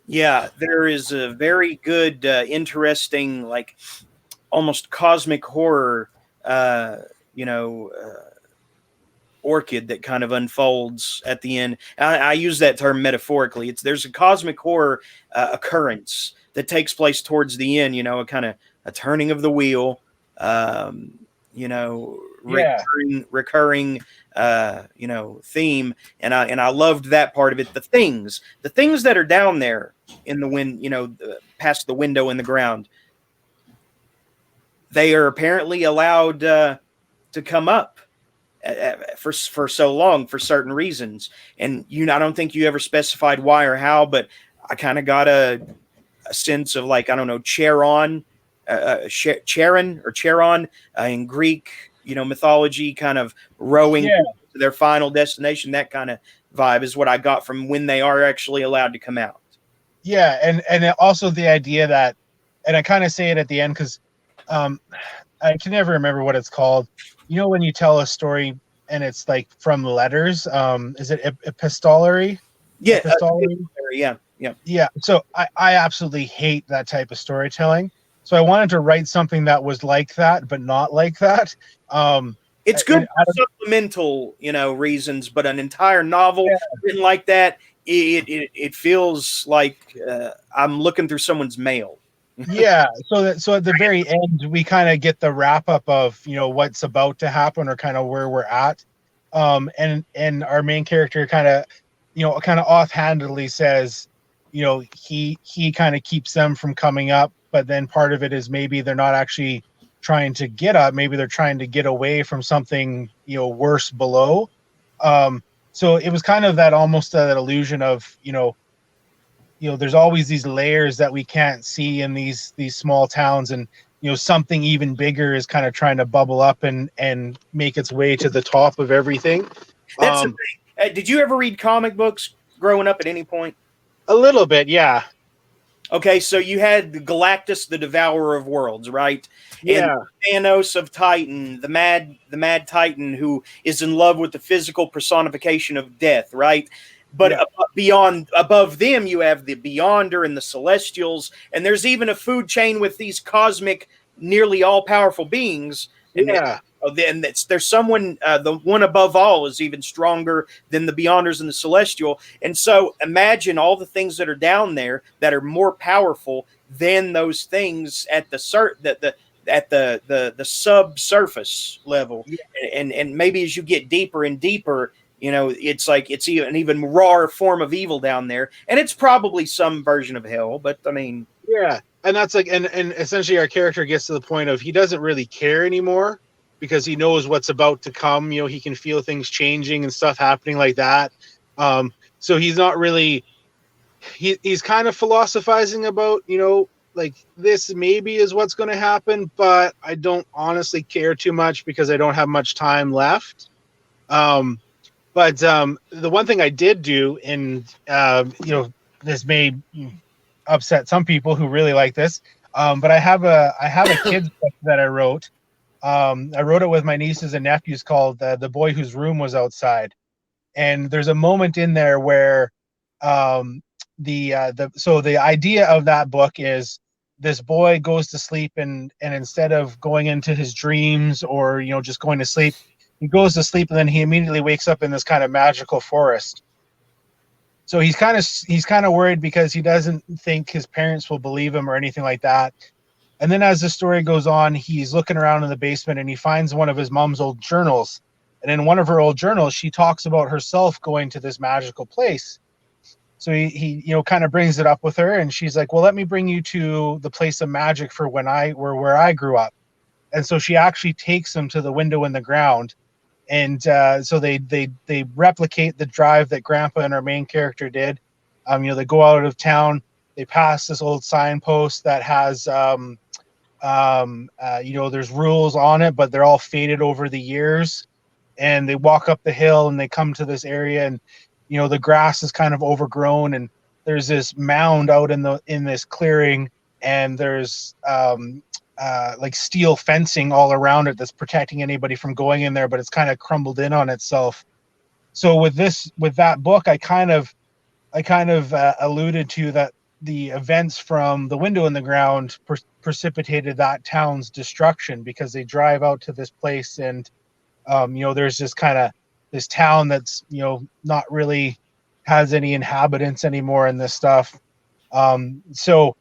Yeah, there is a very good, interesting, like almost cosmic horror, orchid that kind of unfolds at the end. I use that term metaphorically. There's a cosmic horror occurrence that takes place towards the end, a kind of a turning of the wheel, recurring theme. And I loved that part of it. The things that are down there in the wind, past the window in the ground, they are apparently allowed to come up for so long for certain reasons. And I don't think you ever specified why or how, but I kind of got a sense of, like, I don't know, Charon Charon or Charon in Greek, mythology, kind of rowing to their final destination. That kind of vibe is what I got from when they are actually allowed to come out. Yeah, and also the idea that, and I kind of say it at the end because I can never remember what it's called. When you tell a story and it's like from letters, is it epistolary? Yeah, Epistolary? Yeah. So I absolutely hate that type of storytelling. So I wanted to write something that was like that, but not like that. It's good for supplemental, reasons, but an entire novel written like that, it feels like I'm looking through someone's mail. Yeah. So at the very end, we kind of get the wrap up of what's about to happen or kind of where we're at. And our main character kind of offhandedly says, he kind of keeps them from coming up, but then part of it is maybe they're not actually trying to get up, maybe they're trying to get away from something worse below. So it was kind of that almost that illusion of there's always these layers that we can't see in these small towns, and something even bigger is kind of trying to bubble up and make its way to the top of everything. That's the thing. Did you ever read comic books growing up at any point? A little bit, yeah. Okay, so you had Galactus, the Devourer of Worlds, right? Yeah. And Thanos of Titan, the mad Titan who is in love with the physical personification of death, right? But above them, you have the Beyonder and the Celestials, and there's even a food chain with these cosmic, nearly all-powerful beings. And there's someone, the one above all is even stronger than the Beyonders and the Celestial. And so imagine all the things that are down there that are more powerful than those things at the subsurface level. And maybe as you get deeper and deeper, it's like it's an even rawer form of evil down there, and it's probably some version of hell. But I mean, and that's like, and essentially our character gets to the point of he doesn't really care anymore because he knows what's about to come. He can feel things changing and stuff happening like that. So he's not really. He's kind of philosophizing about like this maybe is what's going to happen, but I don't honestly care too much because I don't have much time left. But the one thing I did do, and this may upset some people who really like this, but I have a kids book that I wrote. I wrote it with my nieces and nephews called "The Boy Whose Room Was Outside," and there's a moment in there where the idea of that book is this boy goes to sleep and instead of going into his dreams or just going to sleep, he goes to sleep and then he immediately wakes up in this kind of magical forest. So he's kind of worried because he doesn't think his parents will believe him or anything like that. And then as the story goes on, he's looking around in the basement and he finds one of his mom's old journals. And in one of her old journals, she talks about herself going to this magical place. So he kind of brings it up with her, and she's like, "Well, let me bring you to the place of magic for where I grew up." And so she actually takes him to the window in the ground. And so they replicate the drive that Grandpa and our main character did. They go out of town. They pass this old signpost that has, there's rules on it, but they're all faded over the years. And they walk up the hill and they come to this area, and the grass is kind of overgrown, and there's this mound out in this clearing, and there's like steel fencing all around it that's protecting anybody from going in there, but it's kind of crumbled in on itself. So with that book, I kind of alluded to that the events from the window in the ground precipitated that town's destruction because they drive out to this place and there's just kind of this town that's not really has any inhabitants anymore in this stuff. So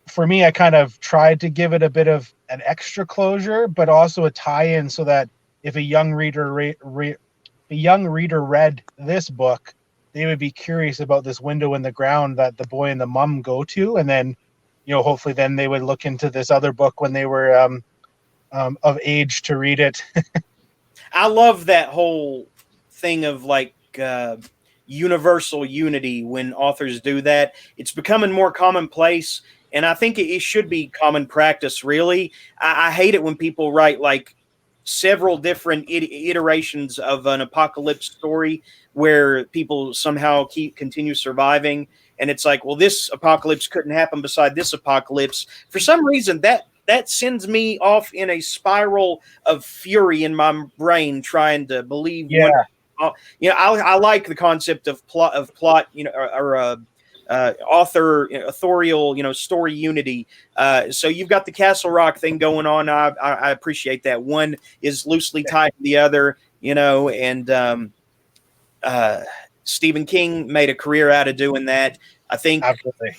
for me, I kind of tried to give it a bit of an extra closure, but also a tie-in so that if a young reader read this book, they would be curious about this window in the ground that the boy and the mom go to, and then hopefully then they would look into this other book when they were of age to read it. I love that whole thing of like universal unity when authors do that. It's becoming more commonplace and I think it should be common practice. Really, I hate it when people write like several different iterations of an apocalypse story where people somehow continue surviving, and it's like, well, this apocalypse couldn't happen beside this apocalypse. For some reason, that sends me off in a spiral of fury in my brain, trying to believe. Yeah. I like the concept of plot, or author, authorial, story unity. So you've got the Castle Rock thing going on. I appreciate that. One is loosely tied to the other, and Stephen King made a career out of doing that. I think Absolutely.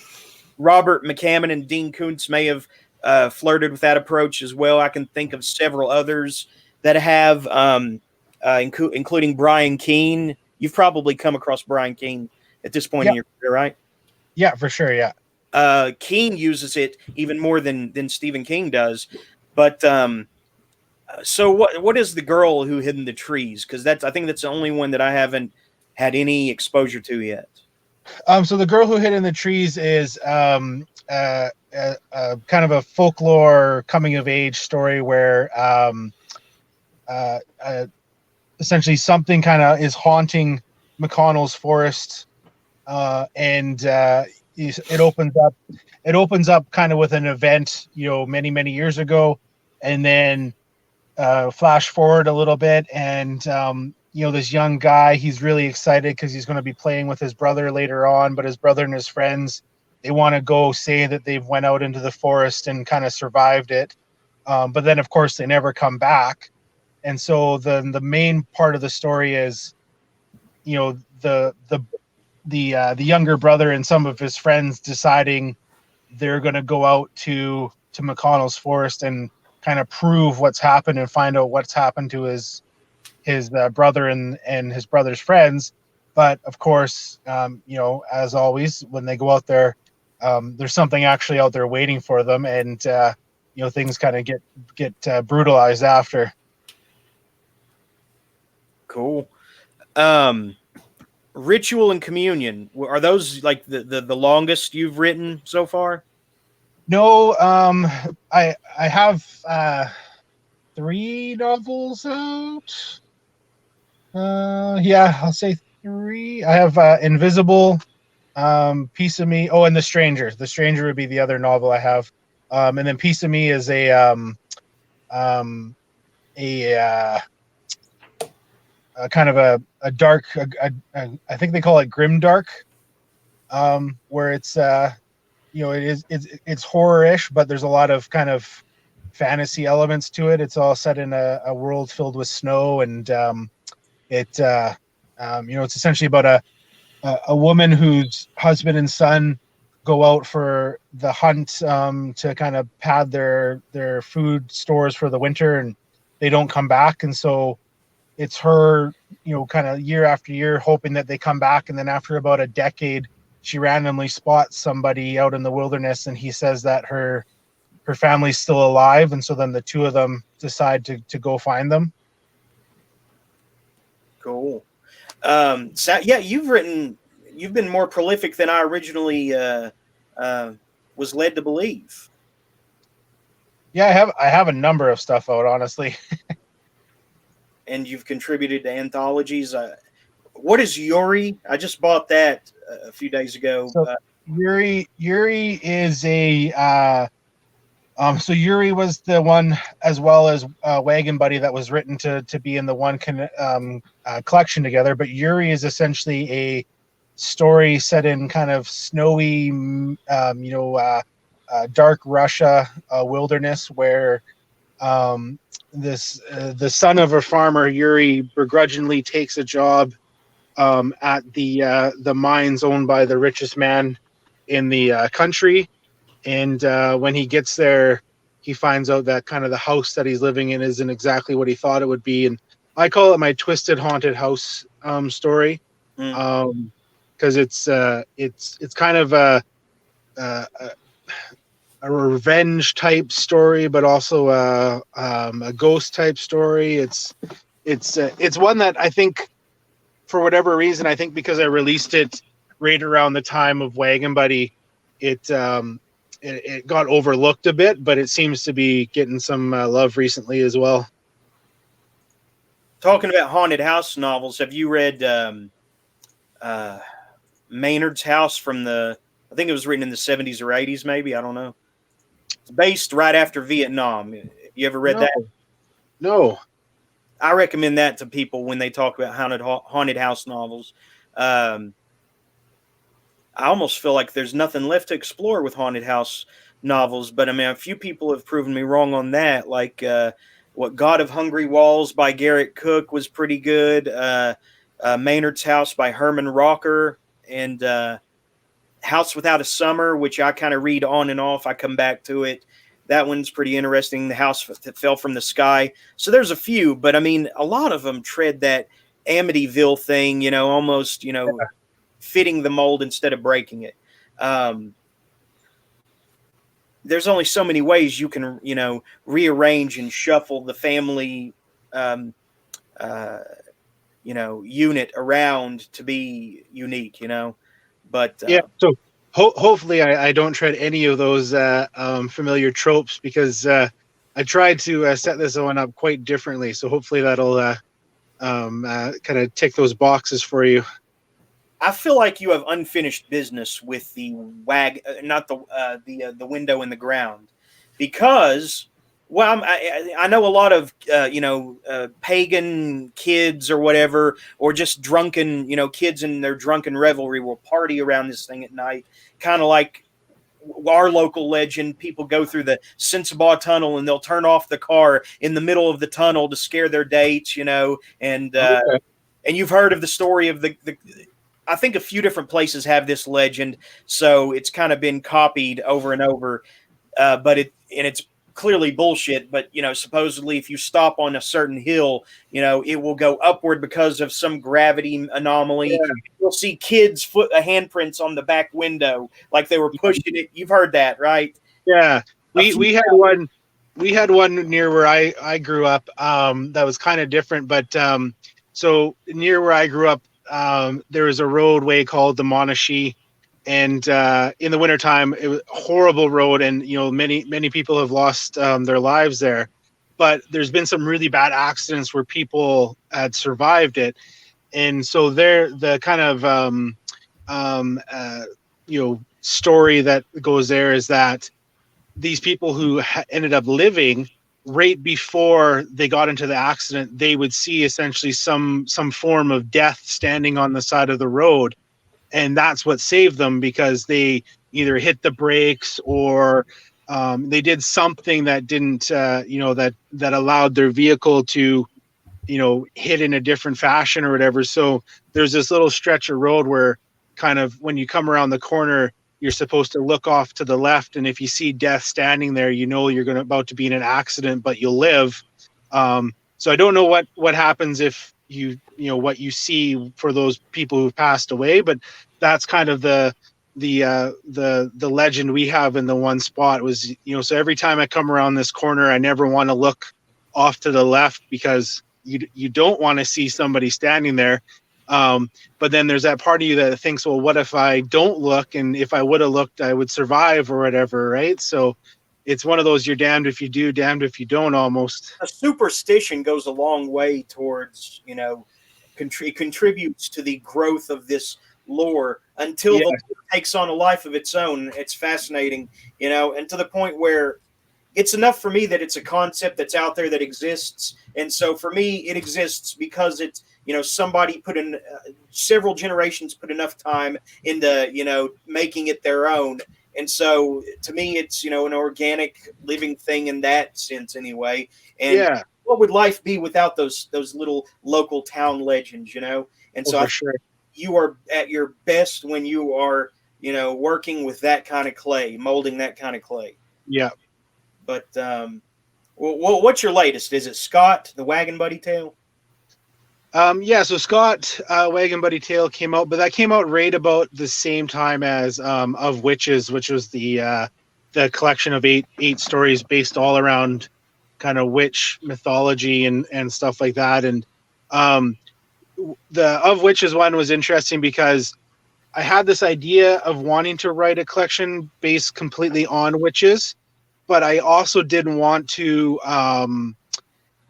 Robert McCammon and Dean Koontz may have flirted with that approach as well. I can think of several others that have, including Brian Keene. You've probably come across Brian Keene at this point in your career, right? Yeah, for sure. Yeah. Keene uses it even more than Stephen King does. But so what is The Girl Who Hid in the Trees? Because I think that's the only one that I haven't had any exposure to yet. So The Girl Who Hid in the Trees is kind of a folklore coming of age story where essentially something kind of is haunting McConnell's forest, and it opens up kind of with an event, many years ago, and then flash forward a little bit, and this young guy, he's really excited because he's going to be playing with his brother later on, but his brother and his friends, they want to go say that they've went out into the forest and kind of survived it, but then of course they never come back. And so the main part of the story is, the younger brother and some of his friends deciding they're going to go out to McConnell's forest and kind of prove what's happened and find out what's happened to his brother and his brother's friends. But of course, as always, when they go out there, there's something actually out there waiting for them, and things kind of get brutalized after. Cool. Ritual and Communion, are those like the longest you've written so far? No, I have 3 novels out. I'll say 3. I have Invisible, Piece of Me. Oh, and The Stranger. The Stranger would be the other novel I have. And then Piece of Me is a kind of a dark, I think they call it grim dark, where it's it's horror-ish, but there's a lot of kind of fantasy elements to it. It's all set in a world filled with snow, and it's essentially about a woman whose husband and son go out for the hunt to kind of pad their food stores for the winter, and they don't come back, and so it's her, kind of year after year hoping that they come back. And then after about a decade, she randomly spots somebody out in the wilderness, and he says that her family's still alive. And so then the two of them decide to go find them. Cool. So yeah, you've been more prolific than I originally was led to believe. Yeah, I have a number of stuff out, honestly. And you've contributed to anthologies. What is Yuri? I just bought that a few days ago. So Yuri is a so Yuri was the one, as well as Wagon Buddy, that was written to be in the one collection together. But Yuri is essentially a story set in kind of snowy, dark Russia wilderness, where the son of a farmer, Yuri, begrudgingly takes a job at the mines owned by the richest man in the country, and when he gets there, he finds out that kind of the house that he's living in isn't exactly what he thought it would be. And I call it my twisted haunted house story, because it's kind of a revenge type story, but also a ghost type story. It's one that I think, for whatever reason, I think because I released it right around the time of Wagon Buddy, it it got overlooked a bit, but it seems to be getting some love recently as well. Talking about haunted house novels, have you read Maynard's House from I think it was written in the 70s or 80s, maybe? I don't know. It's based right after Vietnam. Have you ever read that? No. I recommend that to people when they talk about haunted house novels. I almost feel like there's nothing left to explore with haunted house novels, but I mean, a few people have proven me wrong on that. Like what God of Hungry Walls by Garrett Cook was pretty good. Maynard's House by Herman Rocker, and House Without a Summer, which I kind of read on and off. I come back to it. That one's pretty interesting. The House That Fell from the Sky. So there's a few, but I mean, a lot of them tread that Amityville thing, almost, fitting the mold instead of breaking it. There's only so many ways you can, rearrange and shuffle the family, unit around to be unique, but yeah. So hopefully I don't tread any of those familiar tropes, because I tried to set this one up quite differently. So hopefully that'll kind of tick those boxes for you. I feel like you have unfinished business with the not the window in the ground, because, well, I know a lot of pagan kids or whatever, or just drunken kids in their drunken revelry will party around this thing at night, kind of like our local legend. People go through the Sensabaugh Tunnel and they'll turn off the car in the middle of the tunnel to scare their dates, and you've heard of the story of the I think a few different places have this legend, so it's kind of been copied over and over. But it's clearly bullshit. But supposedly, if you stop on a certain hill, it will go upward because of some gravity anomaly. Yeah. You'll see kids' handprints on the back window, like they were pushing it. You've heard that, right? Yeah, we had one. We had one near where I grew up. That was kind of different, but so near where I grew up, there was a roadway called the Monashee, and in the wintertime it was a horrible road, and many people have lost their lives there. But there's been some really bad accidents where people had survived it, and so the kind of story that goes there is that these people who ended up living right before they got into the accident, they would see essentially some form of death standing on the side of the road, and that's what saved them, because they either hit the brakes or they did something that didn't that allowed their vehicle to hit in a different fashion or whatever. So there's this little stretch of road where kind of when you come around the corner, you're supposed to look off to the left, and if you see death standing there, you're about to be in an accident, but you'll live. So I don't know what happens if what you see for those people who've passed away, but that's kind of the legend we have in the one spot was, so every time I come around this corner, I never want to look off to the left, because you don't want to see somebody standing there. But then there's that part of you that thinks, well, what if I don't look? And if I would have looked, I would survive or whatever, right? So it's one of those, you're damned if you do, damned if you don't, almost. A superstition goes a long way towards, contributes to the growth of this lore until the lore takes on a life of its own. It's fascinating, and to the point where it's enough for me that it's a concept that's out there that exists. And so for me, it exists because it's, somebody put in several generations, put enough time into, making it their own. And so to me, it's, an organic living thing in that sense anyway. And what would life be without those little local town legends, And so you are at your best when you are, working with that kind of clay, molding that kind of clay. Yeah. But what's your latest? Is it Scott, the Wagon Buddy Tale? So Scott, Wagon Buddy Tale came out, but that came out right about the same time as Of Witches, which was the collection of eight stories based all around kind of witch mythology and stuff like that. And the Of Witches one was interesting because I had this idea of wanting to write a collection based completely on witches, but I also didn't want to.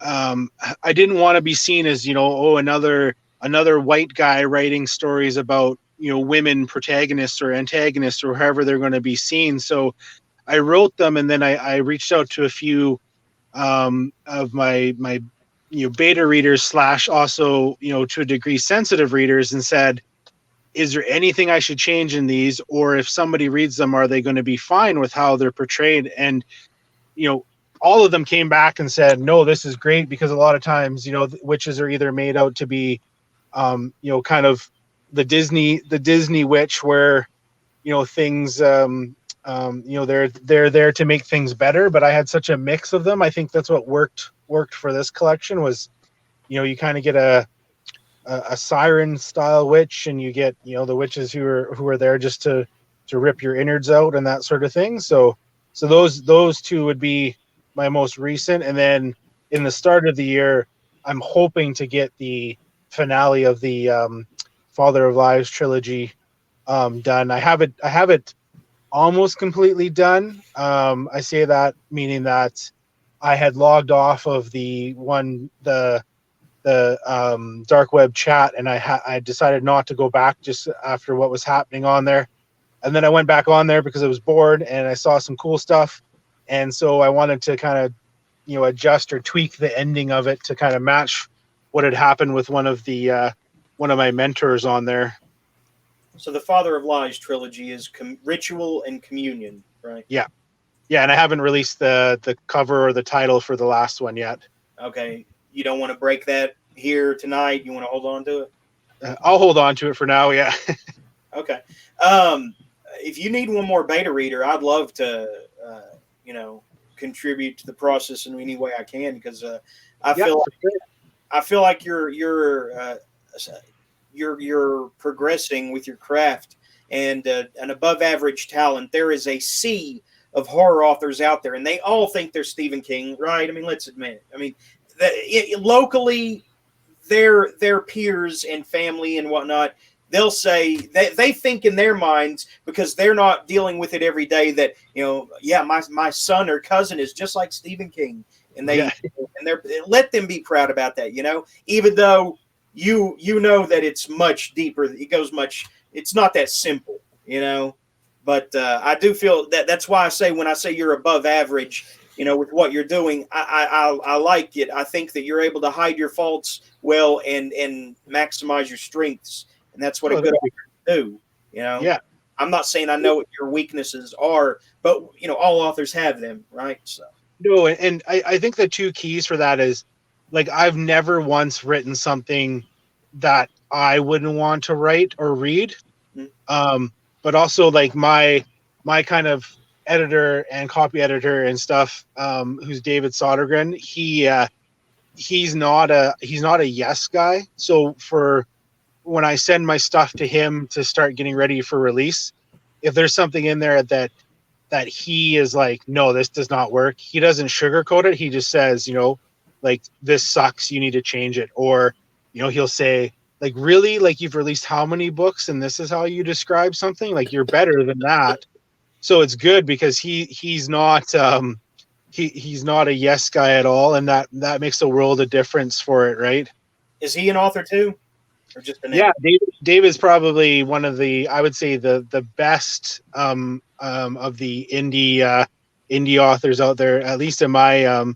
I didn't want to be seen as, you know, oh, another white guy writing stories about, you know, women protagonists or antagonists or however they're going to be seen. So I wrote them, and then I reached out to a few of my you know, beta readers slash also, you know, to a degree sensitive readers, and said, is there anything I should change in these, or if somebody reads them, are they going to be fine with how they're portrayed? And you know, all of them came back and said, no, this is great, because a lot of times, you know, witches are either made out to be you know, kind of the Disney witch, where, you know, things you know, they're there to make things better. But I had such a mix of them. I think that's what worked for this collection was, you know, you kind of get a siren style witch, and you get, you know, the witches who are there just to rip your innards out and that sort of thing. So those two would be my most recent. And then in the start of the year, I'm hoping to get the finale of the Father of Lives trilogy done. I have it almost completely done. I say that meaning that I had logged off of the dark web chat, and I decided not to go back just after what was happening on there. And then I went back on there because I was bored and I saw some cool stuff, and so I wanted to kind of, you know, adjust or tweak the ending of it to kind of match what had happened with one of my mentors on there. So the Father of Lies trilogy is Ritual and Communion, right? Yeah, and I haven't released the cover or the title for the last one yet. Okay, you don't want to break that here tonight. You want to hold on to it? I'll hold on to it for now. Yeah. Okay. If you need one more beta reader, I'd love to, you know, contribute to the process in any way I can, because I feel like you're progressing with your craft and an above average talent. There is a sea of horror authors out there, and they all think they're Stephen King, right? I mean, let's admit it. I mean, locally, their peers and family and whatnot, they'll say they think in their minds, because they're not dealing with it every day, that, you know, yeah, my son or cousin is just like Stephen King, and they're let them be proud about that, you know, even though you know that it's much deeper. It goes much. It's not that simple, you know. But I do feel that's why I say, when I say you're above average, you know, with what you're doing, I like it. I think that you're able to hide your faults well and maximize your strengths, and that's what a good author do. You know, yeah. I'm not saying I know what your weaknesses are, but you know, all authors have them, right? So no, and I think the two keys for that is, like, I've never once written something that I wouldn't want to write or read. But also, like, my kind of editor and copy editor and stuff, who's David Sodergren, he's not a yes guy. So for when I send my stuff to him to start getting ready for release, if there's something in there that he is like, no, this does not work, he doesn't sugarcoat it. He just says, you know, like, this sucks, you need to change it. Or, you know, he'll say, like, really, like, you've released how many books and this is how you describe something? Like, you're better than that. So it's good, because he's not he's not a yes guy at all, and that makes a world of difference for it, right? is he an author too, or just a name? Yeah, Dave is probably one of the, I would say, the best of the indie authors out there, at least in my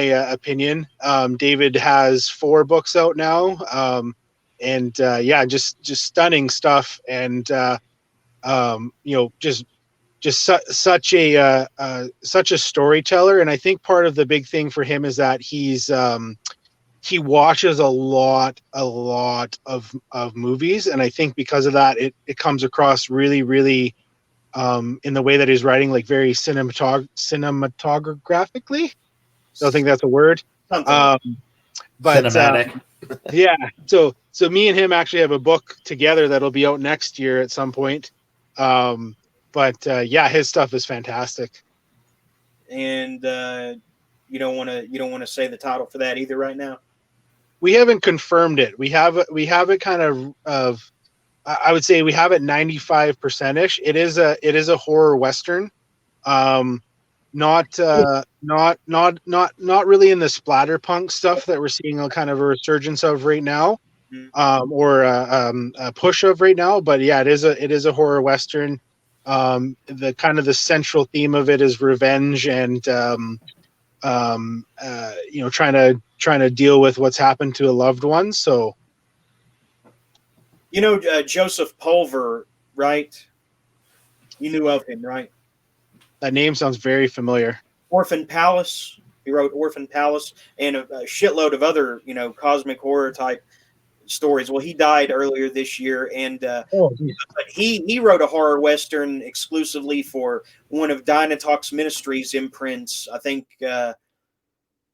opinion. David has 4 books out now, and yeah, just stunning stuff, and you know, just such a storyteller. And I think part of the big thing for him is that he watches a lot of movies, and I think because of that, it comes across really, really in the way that he's writing, like, very cinematographically. I don't think that's a word. But Cinematic. yeah, so me and him actually have a book together that'll be out next year at some point. But yeah, his stuff is fantastic. And you don't want to say the title for that either right now. We haven't confirmed it. We have it kind of I would say we have it 95% ish. It is a horror western. Not really in the splatterpunk stuff that we're seeing a kind of a resurgence of right now, or a push of right now. But yeah, it is a horror western. The kind of the central theme of it is revenge and trying to deal with what's happened to a loved one. So, Joseph Pulver, right? You knew of him, right? that name sounds very familiar. Orphan Palace. He wrote Orphan Palace and a shitload of other, cosmic horror type stories. Well, he died earlier this year, and he wrote a horror western exclusively for one of Dynatox Ministries imprints. I think.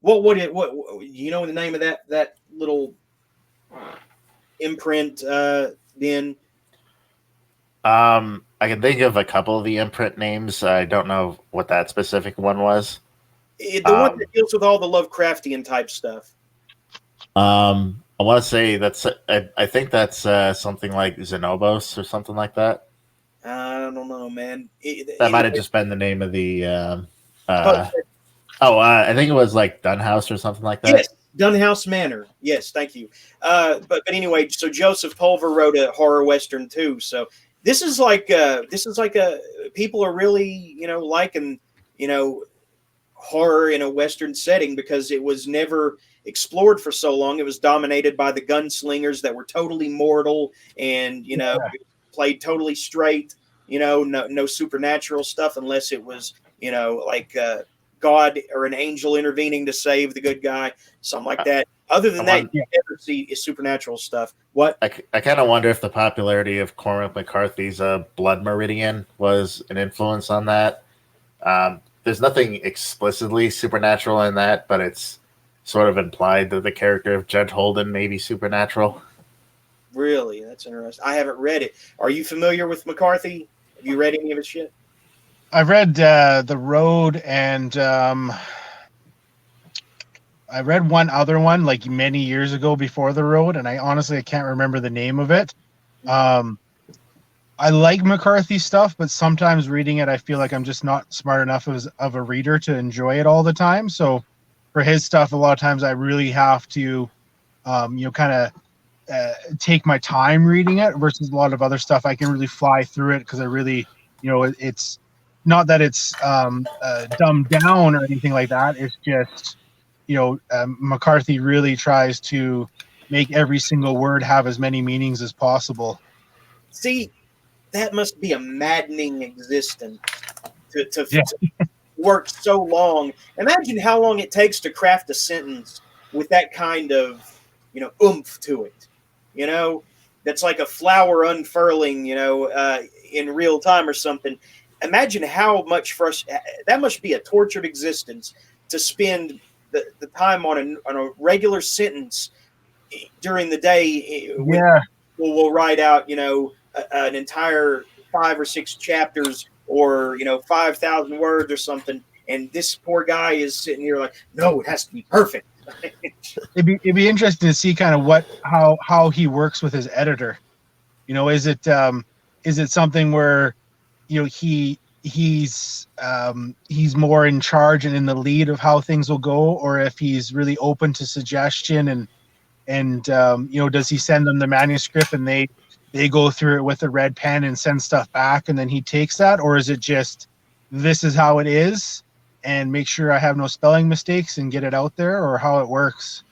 What you know the name of that little imprint? Then. I can think of a couple of the imprint names. I don't know what that specific one was. The one that deals with all the Lovecraftian type stuff. I want to say I think that's something like Xenobos or something like that. I don't know, man. That might have just been the name of the. I think it was like Dunhouse or something like that. Yes, Dunhouse Manor. Yes, thank you. But anyway, so Joseph Pulver wrote a horror western too. So this is like people are really liking horror in a western setting because it was never explored for so long. It was dominated by the gunslingers that were totally mortal and played totally straight. No supernatural stuff unless it was like God or an angel intervening to save the good guy, something like that. Other than that, you never see supernatural stuff. What? I kind of wonder if the popularity of Cormac McCarthy's Blood Meridian was an influence on that. There's nothing explicitly supernatural in that, but it's sort of implied that the character of Judge Holden may be supernatural. Really? That's interesting. I haven't read it. Are you familiar with McCarthy? Have you read any of his shit? I've read The Road, and I read one other one like many years ago before The Road, and I can't remember the name of it. I like McCarthy stuff, but sometimes reading it, I feel like I'm just not smart enough of a reader to enjoy it all the time. So for his stuff, a lot of times I really have to, kind of take my time reading it versus a lot of other stuff. I can really fly through it because I really, it's not that it's dumbed down or anything like that. It's just, McCarthy really tries to make every single word have as many meanings as possible. See, that must be a maddening existence to work so long. Imagine how long it takes to craft a sentence with that kind of, oomph to it. That's like a flower unfurling, in real time or something. Imagine how much that must be a tortured existence to spend the time on a regular sentence during the day. We'll write out, an entire 5 or 6 chapters or 5,000 words or something, and this poor guy is sitting here like, no, it has to be perfect. It'd be interesting to see kind of how he works with his editor. Is it something where he's more in charge and in the lead of how things will go, or if he's really open to suggestion and does he send them the manuscript and they go through it with a red pen and send stuff back and then he takes that, or is it just this is how it is and make sure I have no spelling mistakes and get it out there, or how it works?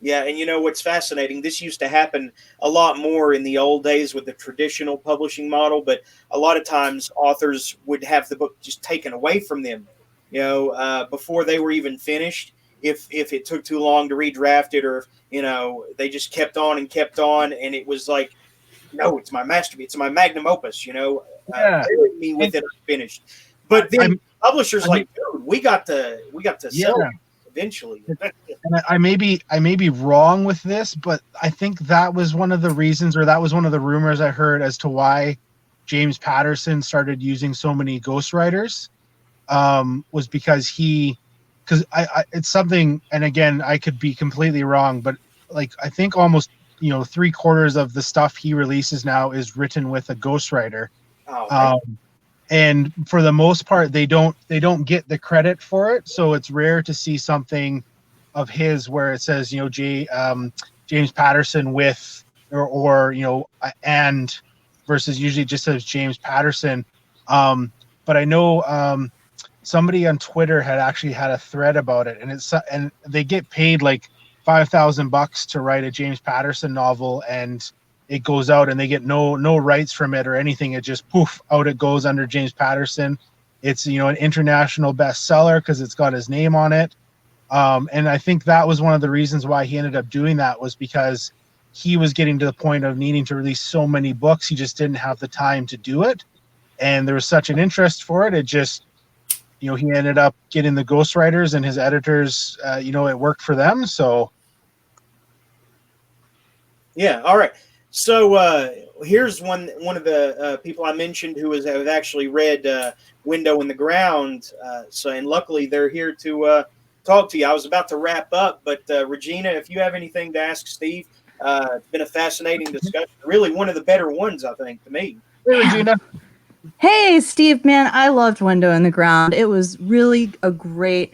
Yeah, and what's fascinating, this used to happen a lot more in the old days with the traditional publishing model, but a lot of times authors would have the book just taken away from them, before they were even finished. If it took too long to redraft it, or they just kept on, and it was like, no, it's my masterpiece, it's my magnum opus, bury me with it unfinished. But then publishers dude, we got to sell it eventually. And I may be wrong with this, but I think that was one of the reasons, or that was one of the rumors I heard as to why James Patterson started using so many ghostwriters, was because it's something, and again, I could be completely wrong, but like I think almost 3/4 of the stuff he releases now is written with a ghostwriter. Oh, okay. And for the most part, they don't get the credit for it. So it's rare to see something of his where it says, James Patterson with, or and versus usually it just says James Patterson. But I know somebody on Twitter had actually had a thread about it, and they get paid like $5,000 to write a James Patterson novel, and it goes out and they get no rights from it or anything. It just poof out it goes under James Patterson. It's an international bestseller because it's got his name on it. And I think that was one of the reasons why he ended up doing that, was because he was getting to the point of needing to release so many books. He just didn't have the time to do it. And there was such an interest for it. It just, he ended up getting the ghostwriters and his editors, it worked for them. So. Yeah. All right. So here's one of the people I mentioned who have actually read Window in the Ground. And luckily they're here to talk to you. I was about to wrap up, but Regina, if you have anything to ask Steve, it's been a fascinating discussion. Really one of the better ones, I think, to me. Hey, Regina. Hey, Steve, man, I loved Window in the Ground. It was really a great,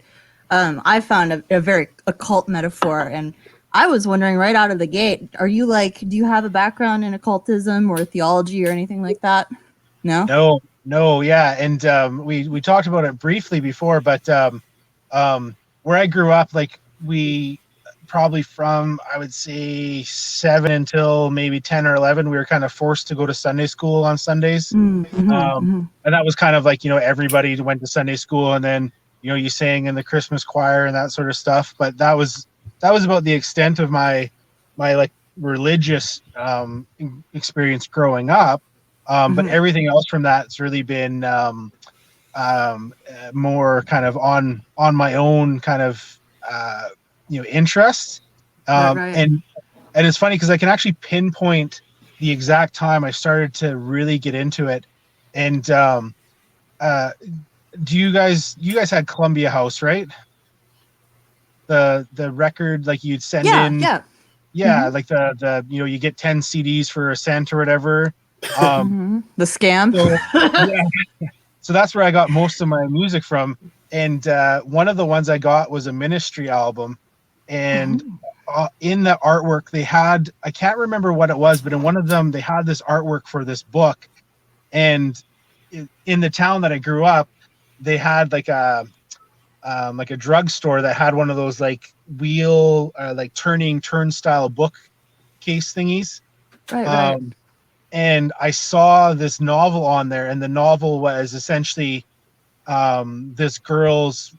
I found a very occult metaphor. And I was wondering right out of the gate, do you have a background in occultism or theology or anything like that? No? No. Yeah. And we talked about it briefly before, but where I grew up, like we probably from, I would say 7 until maybe 10 or 11, we were kind of forced to go to Sunday school on Sundays. Mm-hmm, and that was kind of like, everybody went to Sunday school, and then, you sang in the Christmas choir and that sort of stuff. But that was about the extent of my like religious experience growing up. But everything else from that's really been more kind of on my own kind of interest. Right. And it's funny because I can actually pinpoint the exact time I started to really get into it. And do you guys had Columbia House, right? The record, like you'd send in. Yeah. Like the you get 10 CDs for a cent or whatever. The scam. So that's where I got most of my music from. And one of the ones I got was a Ministry album. And in the artwork they had, I can't remember what it was, but in one of them they had this artwork for this book. And in the town that I grew up, they had like a drugstore that had one of those like wheel like turning turnstile bookcase thingies. Right. And I saw this novel on there, and the novel was essentially this girl's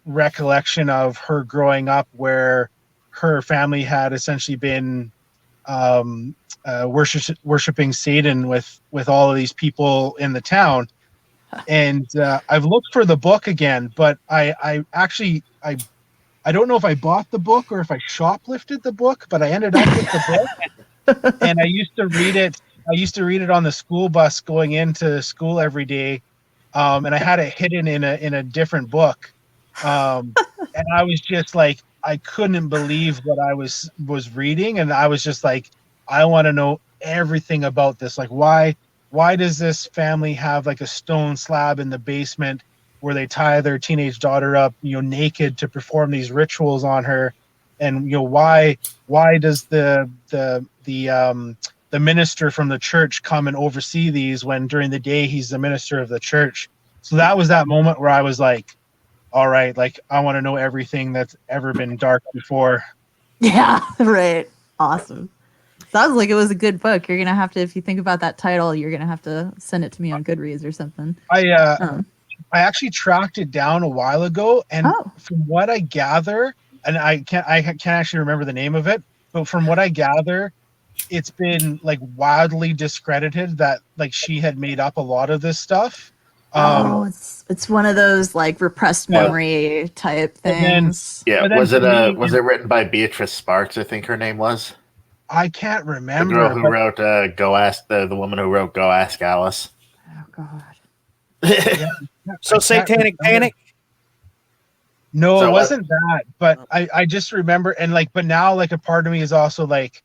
recollection of her growing up, where her family had essentially been worshiping Satan with all of these people in the town. And I've looked for the book again, but I actually don't know if I bought the book or if I shoplifted the book, but I ended up with the book. And I used to read it on the school bus going into school every day. And I had it hidden in a different book. And I was just like, I couldn't believe what I was reading. And I was just like, I want to know everything about this. Like, why does this family have like a stone slab in the basement where they tie their teenage daughter up, naked to perform these rituals on her? And, why does the minister from the church come and oversee these when during the day he's the minister of the church? So that was that moment where I was like, all right, like I want to know everything that's ever been dark before. Yeah, right. Awesome. Sounds like it was a good book. You're going to have to, if you think about that title, you're going to have to send it to me on Goodreads or something. I actually tracked it down a while ago, and from what I gather, and I can't actually remember the name of it, but from what I gather, it's been like wildly discredited that like she had made up a lot of this stuff. It's one of those like repressed memory type things. Was it written by Beatrice Sparks? I think her name was. I can't remember. The girl who wrote Go Ask the woman who wrote Go Ask Alice. Oh God. So Satanic Panic? No, it wasn't that. But I just remember, and like, but now like a part of me is also like,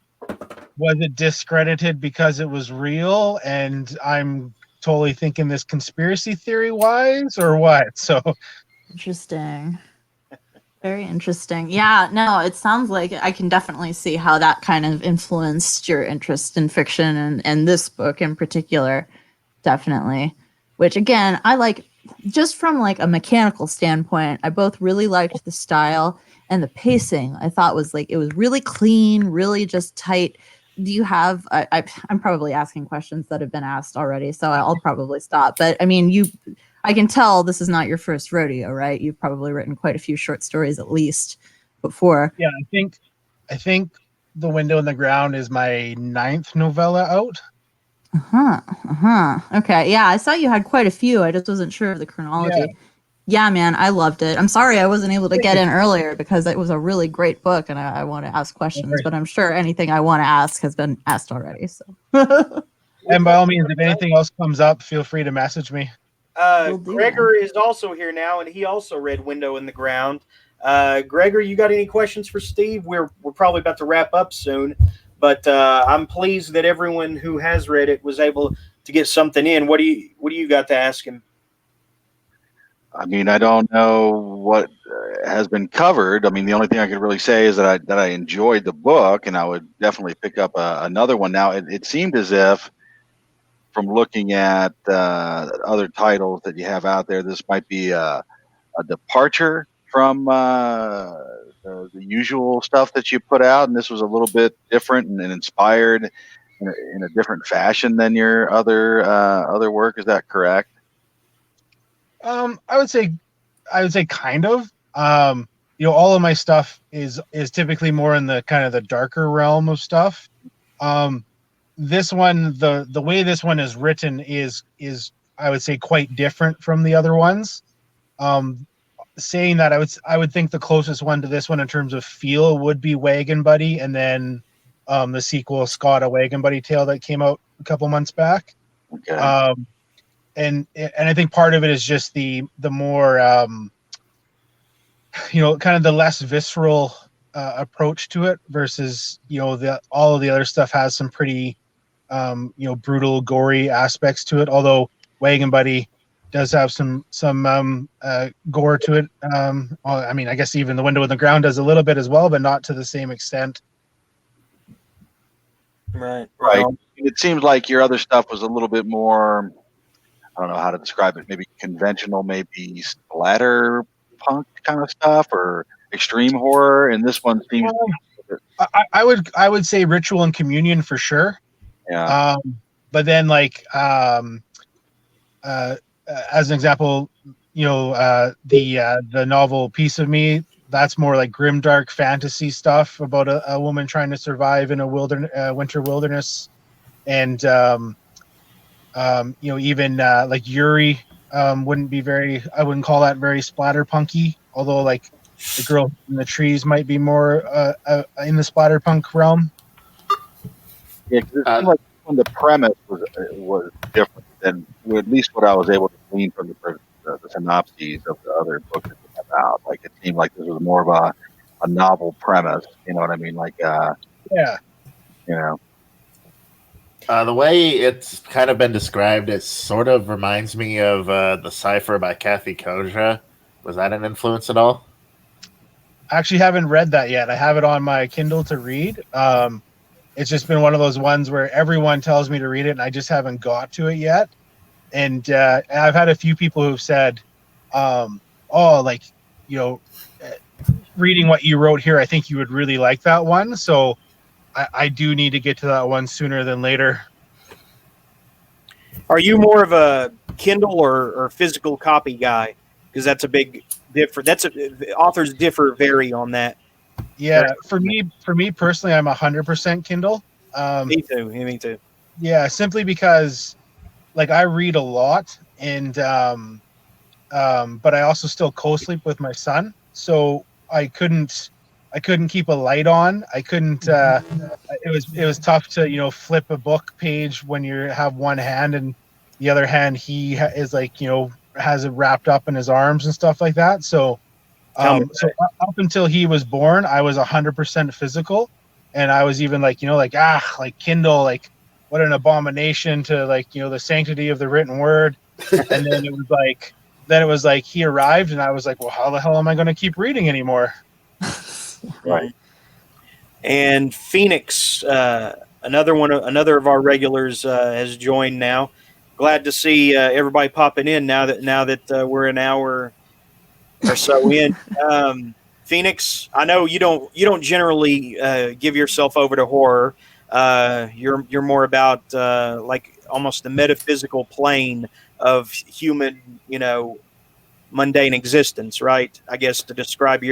was it discredited because it was real and I'm totally thinking this conspiracy theory wise or what? So Interesting. Very interesting. Yeah, no, it sounds like I can definitely see how that kind of influenced your interest in fiction and this book in particular. Definitely. Which again, I like just from like a mechanical standpoint, I both really liked the style and the pacing. I thought was like it was really clean, really just tight. Do you have I'm probably asking questions that have been asked already, so I'll probably stop. But I mean, I can tell this is not your first rodeo, right? You've probably written quite a few short stories at least before. yeah, I think The Window in the Ground is my 9th novella out. Okay. Yeah, I saw you had quite a few. I just wasn't sure of the chronology. Yeah, man, I loved it. I'm sorry I wasn't able to get in earlier because it was a really great book and I want to ask questions, but I'm sure anything I want to ask has been asked already. So And by all means, if anything else comes up, feel free to message me. Will do, Gregor is also here now, and he also read Window in the Ground. Gregor, you got any questions for Steve? We're probably about to wrap up soon, but I'm pleased that everyone who has read it was able to get something in. What do you got to ask him? I mean, I don't know what has been covered. I mean, the only thing I could really say is that I enjoyed the book, and I would definitely pick up another one. Now, it seemed as if, from looking at other titles that you have out there, this might be a departure from the usual stuff that you put out, and this was a little bit different and inspired in a different fashion than your other work. Is that correct? I would say kind of. All of my stuff is typically more in the kind of the darker realm of stuff. This one, the way this one is written is I would say quite different from the other ones. Saying that, I would think the closest one to this one in terms of feel would be Wagon Buddy, and then the sequel, Scott, a Wagon Buddy Tale, that came out a couple months back. Okay. And I think part of it is just the more kind of the less visceral approach to it versus all of the other stuff has some pretty brutal, gory aspects to it. Although Wagon Buddy does have some gore to it. I mean, I guess even The Window in the Ground does a little bit as well, but not to the same extent. Right. It seems like your other stuff was a little bit more, I don't know how to describe it, maybe conventional, maybe splatter punk kind of stuff, or extreme horror, and this one seems I would say Ritual and Communion for sure. Yeah. But then as an example, the novel Piece of Me, that's more like grimdark fantasy stuff about a woman trying to survive in a winter wilderness. And even like Yuri I wouldn't call that very splatter punky, although like The Girl in the Trees might be more in the splatter punk realm. Yeah, because it seemed like when the premise was different than at least what I was able to glean from the synopses of the other books that you have out. Like, it seemed like this was more of a novel premise. You know what I mean? Like, yeah. The way it's kind of been described, it sort of reminds me of The Cipher by Kathy Koja. Was that an influence at all? I actually haven't read that yet. I have it on my Kindle to read. It's just been one of those ones where everyone tells me to read it, and I just haven't got to it yet. And I've had a few people who've said, reading what you wrote here, I think you would really like that one. So I do need to get to that one sooner than later. Are you more of a Kindle or physical copy guy? Because that's a big difference. Authors vary on that. Yeah, for me personally, I'm 100% Kindle. Me too. Yeah, simply because like I read a lot, and but I also still co-sleep with my son, so I couldn't keep a light on. I couldn't. It was tough to flip a book page when you have one hand and the other hand he is like has it wrapped up in his arms and stuff like that. So up until he was born, I was 100% physical. And I was even like, like Kindle, like what an abomination to like, the sanctity of the written word. And then it was like he arrived, and I was like, well, how the hell am I going to keep reading anymore? Right. And Phoenix, another of our regulars, has joined now. Glad to see everybody popping in now that we're an hour or so in. Phoenix, I know you don't generally give yourself over to horror. You're more about like almost the metaphysical plane of human, mundane existence, right? I guess to describe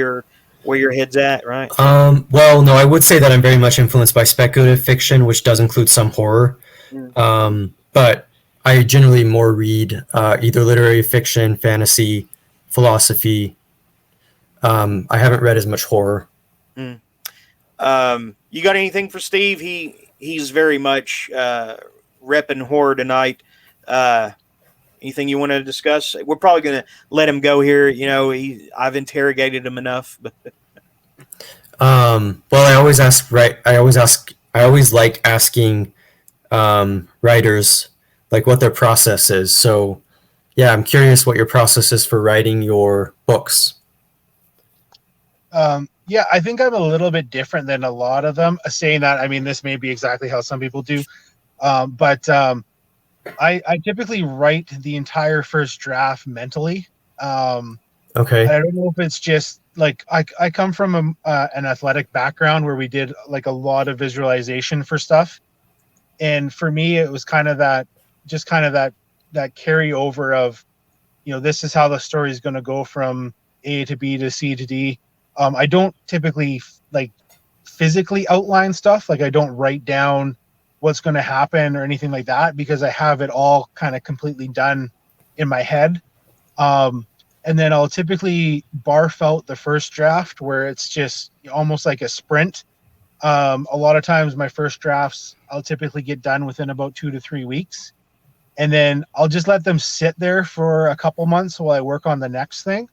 where your head's at, right? Well, no, I would say that I'm very much influenced by speculative fiction, which does include some horror. But I generally more read either literary fiction, fantasy, philosophy. I haven't read as much horror. You got anything for Steve? He's very much repping horror tonight. Anything you want to discuss? We're probably going to let him go here. I've interrogated him enough. But Well, I always like asking writers like what their process is. So, yeah, I'm curious what your process is for writing your books. Yeah, I think I'm a little bit different than a lot of them. Saying that, I mean, this may be exactly how some people do, but I typically write the entire first draft mentally. Okay. I don't know if it's just like I come from an athletic background where we did like a lot of visualization for stuff, and for me it was kind of that carryover of, this is how the story is going to go from A to B to C to D. I don't typically like physically outline stuff. Like I don't write down what's going to happen or anything like that, because I have it all kind of completely done in my head. And then I'll typically barf out the first draft where it's just almost like a sprint. A lot of times my first drafts, I'll typically get done within about 2 to 3 weeks. And then I'll just let them sit there for a couple months while I work on the next thing.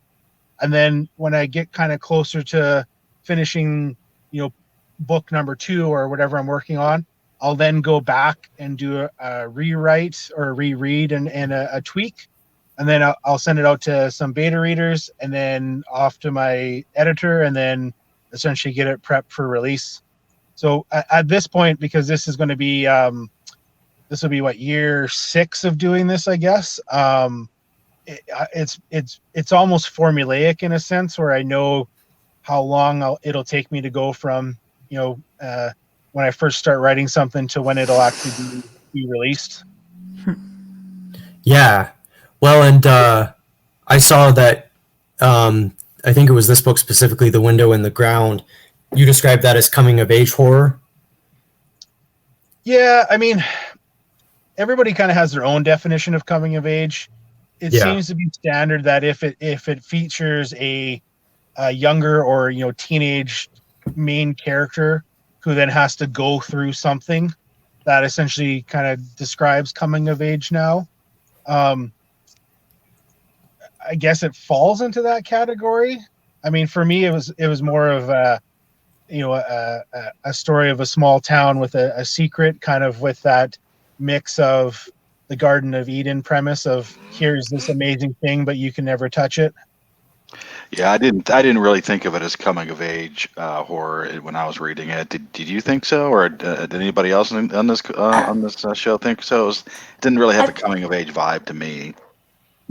And then when I get kind of closer to finishing, book number 2 or whatever I'm working on, I'll then go back and do a rewrite or a reread and a tweak. And then I'll send it out to some beta readers and then off to my editor, and then essentially get it prepped for release. So at this point, because this is going to be, this will be what, year 6 of doing this, I guess. It's almost formulaic in a sense, where I know how long it'll take me to go from, when I first start writing something to when it'll actually be released. Yeah. Well, and I saw that, I think it was this book specifically, The Window in the Ground. You described that as coming of age horror. Yeah, I mean, everybody kind of has their own definition of coming of age. It seems to be standard that if it features a younger or teenage main character who then has to go through something, that essentially kind of describes coming of age now. I guess it falls into that category. I mean, for me, it was more of a story of a small town with a secret, kind of with that mix of the Garden of Eden premise of here's this amazing thing, but you can never touch it. Yeah, I didn't really think of it as coming of age horror when I was reading it. Did you think so, or did anybody else on this show think so? It didn't really have the coming of age vibe to me.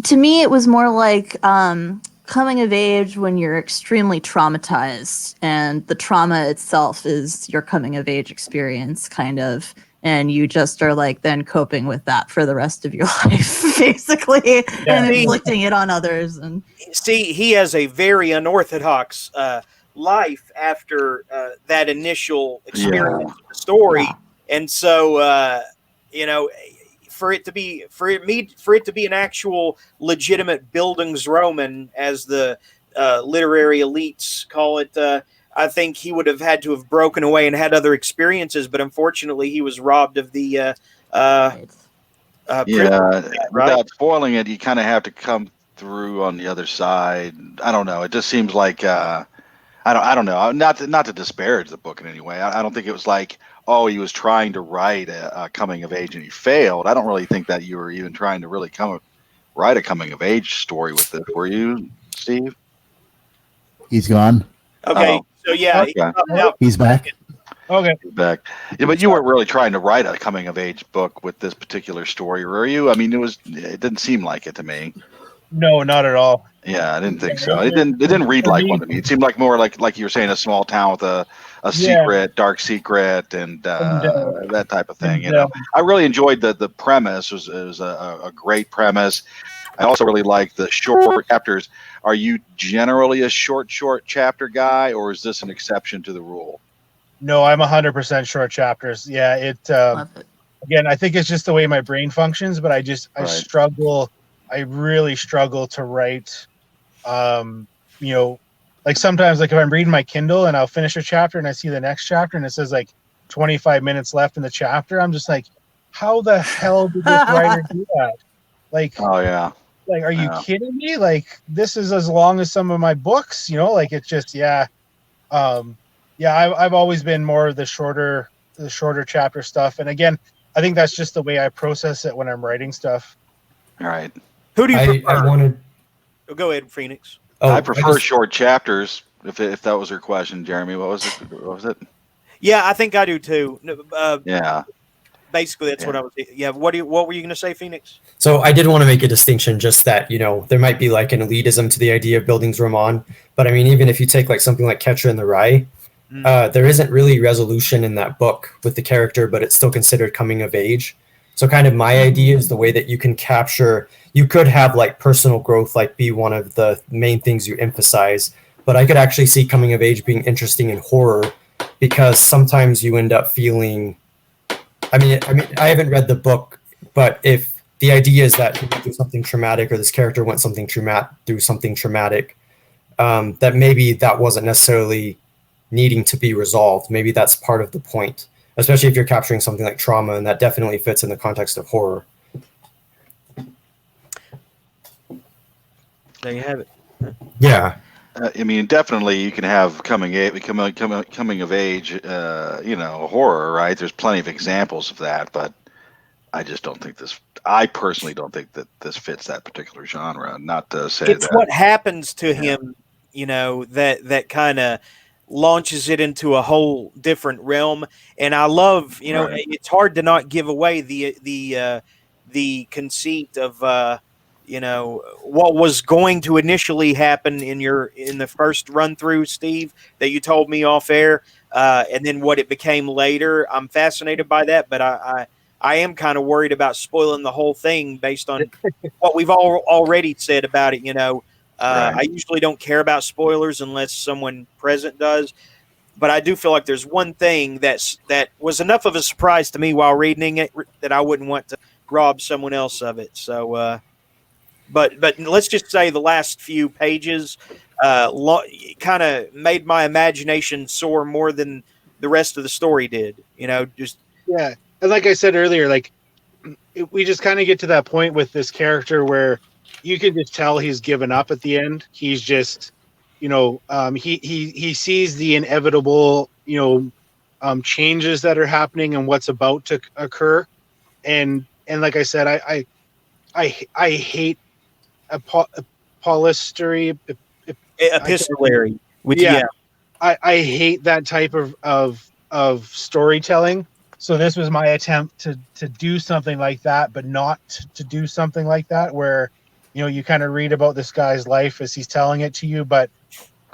To me, it was more like coming of age when you're extremely traumatized, and the trauma itself is your coming of age experience, kind of. And you just are like then coping with that for the rest of your life, basically, and inflicting it on others. And see, he has a very unorthodox life after that initial experience of the story, and so for it to be an actual legitimate Bildungsroman, as the literary elites call it. I think he would have had to have broken away and had other experiences, but unfortunately, he was robbed of the. Without spoiling it, you kind of have to come through on the other side. I don't know. It just seems like I I don't know. Not to disparage the book in any way. I don't think it was like, oh, he was trying to write a coming of age and he failed. I don't really think that you were even trying to really write a coming of age story with this. Were you, Steve? He's gone. Okay, Oh, so yeah, okay. He's back. Okay. Back. Yeah, but you weren't really trying to write a coming of age book with this particular story, were you? I mean, it didn't seem like it to me. No, not at all. Yeah, I didn't think so. It didn't read For like me- one to me. It seemed like more like you were saying, a small town with a Yeah. dark secret, and that type of thing. and, I really enjoyed the premise. It was a great premise. I also really like the short chapters. Are you generally a short chapter guy, or is this an exception to the rule? No, I'm 100% short chapters. Yeah, Love it. again, I think it's just the way my brain functions, but I Right. struggle. I really struggle to write. You know, like sometimes, like if I'm reading my Kindle and I'll finish a chapter and I see the next chapter and it says like 25 minutes left in the chapter, I'm just like, how the hell did this writer do that? Like, Oh yeah. are you Yeah. kidding me? Like, this is as long as some of my books, like it's just, yeah. I've always been more of the shorter chapter stuff. And again, I think that's just the way I process it when I'm writing stuff. All right. Who do you I prefer? wanted. Go ahead, Phoenix. Oh, I prefer just- short chapters. If that was your question, Jeremy, what was it? What was it? Yeah, I think I do too. Yeah. Basically, that's what I was. Yeah. What were you going to say, Phoenix? So I did want to make a distinction, just that there might be like an elitism to the idea of buildings roman, but I mean, even if you take like something like Catcher in the Rye, there isn't really resolution in that book with the character, but it's still considered coming of age. So kind of my idea is the way that you can capture. You could have like personal growth like be one of the main things you emphasize, but I could actually see coming of age being interesting in horror, because sometimes you end up feeling. I mean, I haven't read the book, but if the idea is that he went through something traumatic, or this character went through something traumatic, that maybe that wasn't necessarily needing to be resolved. Maybe that's part of the point, especially if you're capturing something like trauma, and that definitely fits in the context of horror. There you have it. Yeah. I mean, definitely you can have coming of age, horror, right? There's plenty of examples of that, but I just don't think this. I personally don't think that this fits that particular genre. Not to say It's that. what happens to him, that kind of launches it into a whole different realm. And I love, Right. it's hard to not give away the conceit of what was going to initially happen in the first run through, Steve, that you told me off air, and then what it became later. I'm fascinated by that, but I am kind of worried about spoiling the whole thing based on what we've already said about it. Right. I usually don't care about spoilers unless someone present does, but I do feel like there's one thing that was enough of a surprise to me while reading it that I wouldn't want to rob someone else of it. So, but let's just say the last few pages kind of made my imagination soar more than the rest of the story did. Just Yeah. And like I said earlier, like we just kind of get to that point with this character where you can just tell he's given up at the end. He's just, he sees the inevitable, changes that are happening and what's about to occur. And like I said, I hate epistolary. epistolary. I hate that type of storytelling. So this was my attempt to do something like that, but not to do something like that where, you kind of read about this guy's life as he's telling it to you, but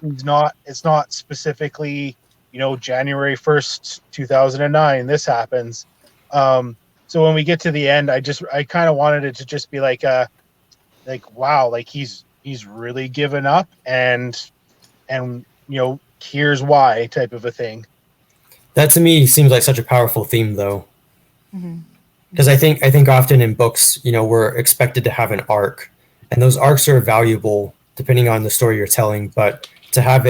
it's not specifically, January 1st, 2009, this happens. So when we get to the end, I kind of wanted it to just be like wow, like he's really given up and here's why type of a thing. That to me seems like such a powerful theme, though, because I think often in books, we're expected to have an arc, and those arcs are valuable depending on the story you're telling. But to have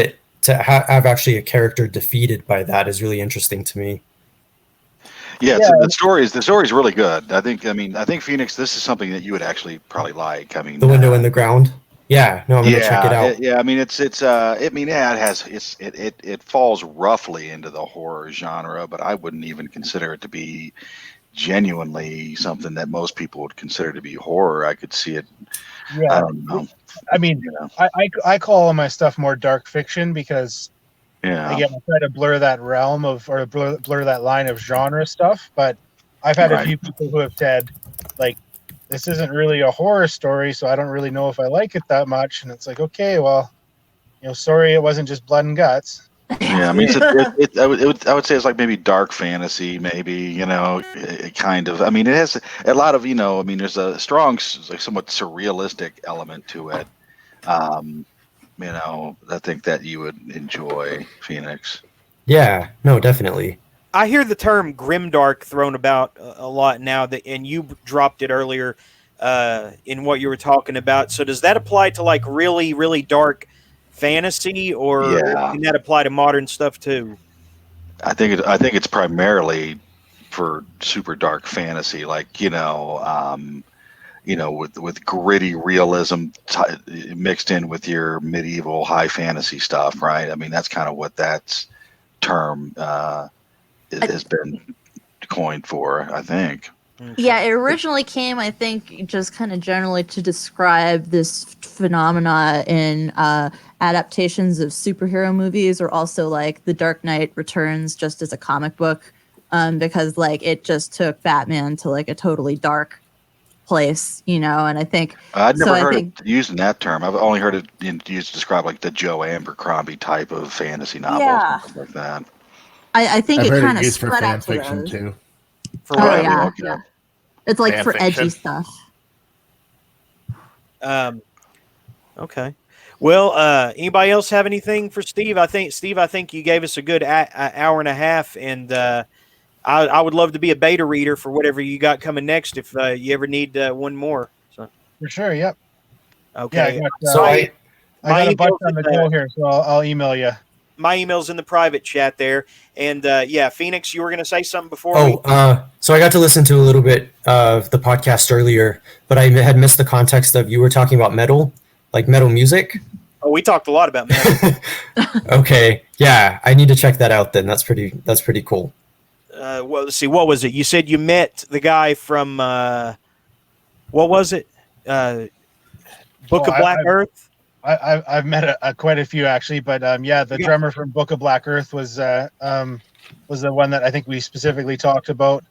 have actually a character defeated by that is really interesting to me. Yeah, the story is really good. I think Phoenix, this is something that you would actually probably like. I mean, The Window in the Ground. Yeah, no, I'm gonna check it out. I mean, it falls roughly into the horror genre, but I wouldn't even consider it to be genuinely something that most people would consider to be horror. I could see it. I Yeah, don't know. I mean, You know. I call all my stuff more dark fiction because Yeah. again, I try to blur that realm of or blur that line of genre stuff. But I've had a Right. few people who have said, like, this isn't really a horror story, so I don't really know if I like it that much. And it's like, okay, well, sorry, it wasn't just blood and guts. Yeah, I mean, I would say it's like maybe dark fantasy, maybe, it kind of. I mean, it has a lot of, I mean, there's a strong, like, somewhat surrealistic element to it. I think that you would enjoy, Phoenix. Yeah, no, definitely. I hear the term grimdark thrown about a lot now, and you dropped it earlier in what you were talking about. So does that apply to like really, really dark fantasy, or Yeah. can that apply to modern stuff too? I think it's primarily for super dark fantasy, like, with gritty realism mixed in with your medieval high fantasy stuff, right? I mean, that's kind of what that term has been coined for, I think. Yeah, it originally came, I think, just kind of generally to describe this phenomena in adaptations of superhero movies, or also like The Dark Knight Returns just as a comic book, because like it just took Batman to like a totally dark place, and I think I'd never heard it used in that term. I've only heard it used to describe like the Joe Abercrombie type of fantasy novels Yeah. and stuff like that. I think I've it heard kind it of used for spread fan out to fiction those. too. For Oh what? yeah, Okay. yeah. It's like Fan for edgy fiction. stuff. Okay. Well, anybody else have anything for Steve? I think you gave us a good hour and a half, and I would love to be a beta reader for whatever you got coming next if you ever need one more. So, For sure, yep. okay. Yeah, So I got a bunch email's on the in go here, so I'll email you. my email's in the private chat there. And yeah, Phoenix, you were going to say something before So I got to listen to a little bit of the podcast earlier, but I had missed the context of you were talking about metal, like metal music. Oh, we talked a lot about metal. Okay, yeah, I need to check that out then. That's pretty cool. Well, let's see, what was it? You said you met the guy from what was it? Book of Black Earth. I've met quite a few actually, but the drummer from Book of Black Earth was the one that I think we specifically talked about.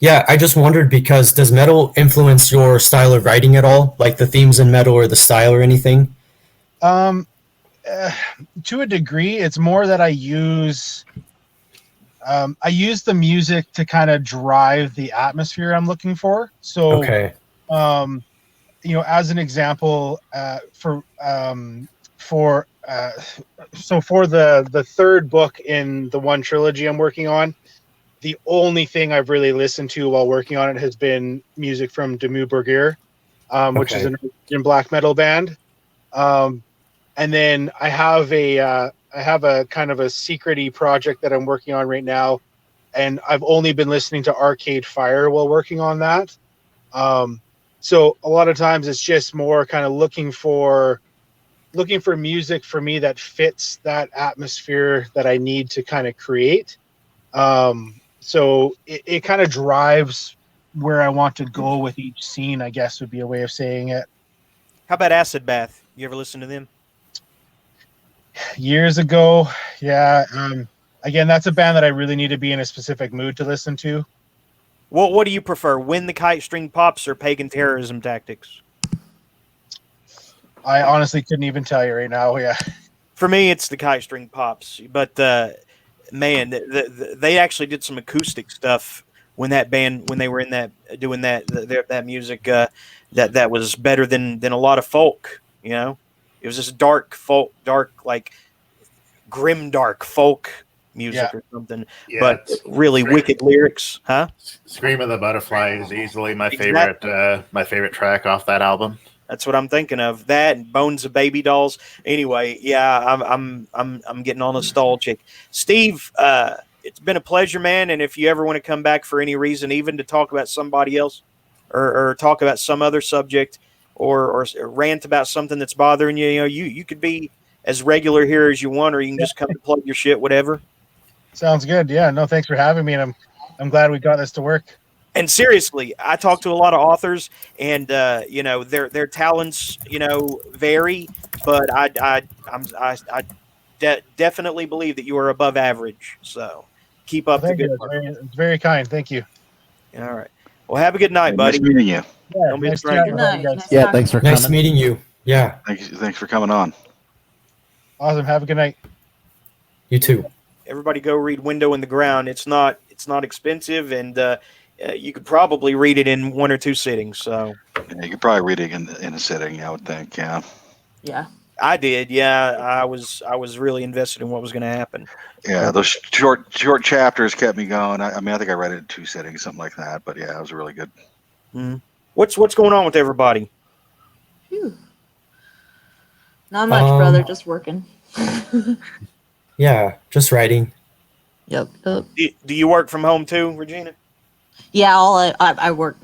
Yeah, I just wondered because does metal influence your style of writing at all? Like the themes in metal or the style or anything? To a degree, it's more that I use the music to kind of drive the atmosphere I'm looking for. So, Okay. As an example, for the third book in the one trilogy I'm working on, the only thing I've really listened to while working on it has been music from Dimmu Borgir, which is an black metal band. And then I have a kind of a secret-y project that I'm working on right now, and I've only been listening to Arcade Fire while working on that. So a lot of times it's just more kind of looking for music for me that fits that atmosphere that I need to kind of create. So it kind of drives where I want to go with each scene, I guess would be a way of saying it. How about Acid Bath? You ever listen to them? Years ago, yeah. Again, that's a band that I really need to be in a specific mood to listen to. What do you prefer, When the Kite String Pops or Pagan Terrorism Tactics? I honestly couldn't even tell you right now. Yeah. For me, it's the Kite String Pops. But man, they actually did some acoustic stuff when they were in that doing that music. That was better than a lot of folk. It was just dark folk, like grim dark folk music or something. Yeah, but really wicked lyrics, huh? Scream of the Butterfly is easily my favorite track off that album. That's what I'm thinking of. That and Bones of Baby Dolls. Anyway, yeah, I'm getting all nostalgic. Steve, it's been a pleasure, man. And if you ever want to come back for any reason, even to talk about somebody else or talk about some other subject or rant about something that's bothering you, you know, you could be as regular here as you want, or you can just come and plug your shit, whatever. Sounds good. Yeah. No, thanks for having me, and I'm glad we got this to work. And seriously, I talk to a lot of authors, and you know, their talents, you know, vary, but I definitely believe that you are above average. So keep Well, up the thank good you. work. It's very kind. Thank you. All right. Well, have a good night, Hey, buddy. nice meeting you. Yeah. Don't be a Nice stranger. chatting Good with you night. guys. Nice Yeah, talking thanks for to you. Nice coming. meeting you. Yeah, Thanks for coming on. Awesome. Have a good night. you too. Everybody go read Window in the Ground. It's not expensive, and you could probably read it in 1 or 2 sittings. So Yeah, you could probably read it in a sitting, I would think. Yeah. Yeah. I did. Yeah, I was really invested in what was going to happen. Yeah, those short chapters kept me going. I mean, I think I read it in 2 sittings, something like that. But yeah, it was really good. Mhm. What's going on with everybody? Phew. Not much, brother. Um, Just working. Yeah, just writing. Yep. Do you work from home too, Regina? Yeah. I work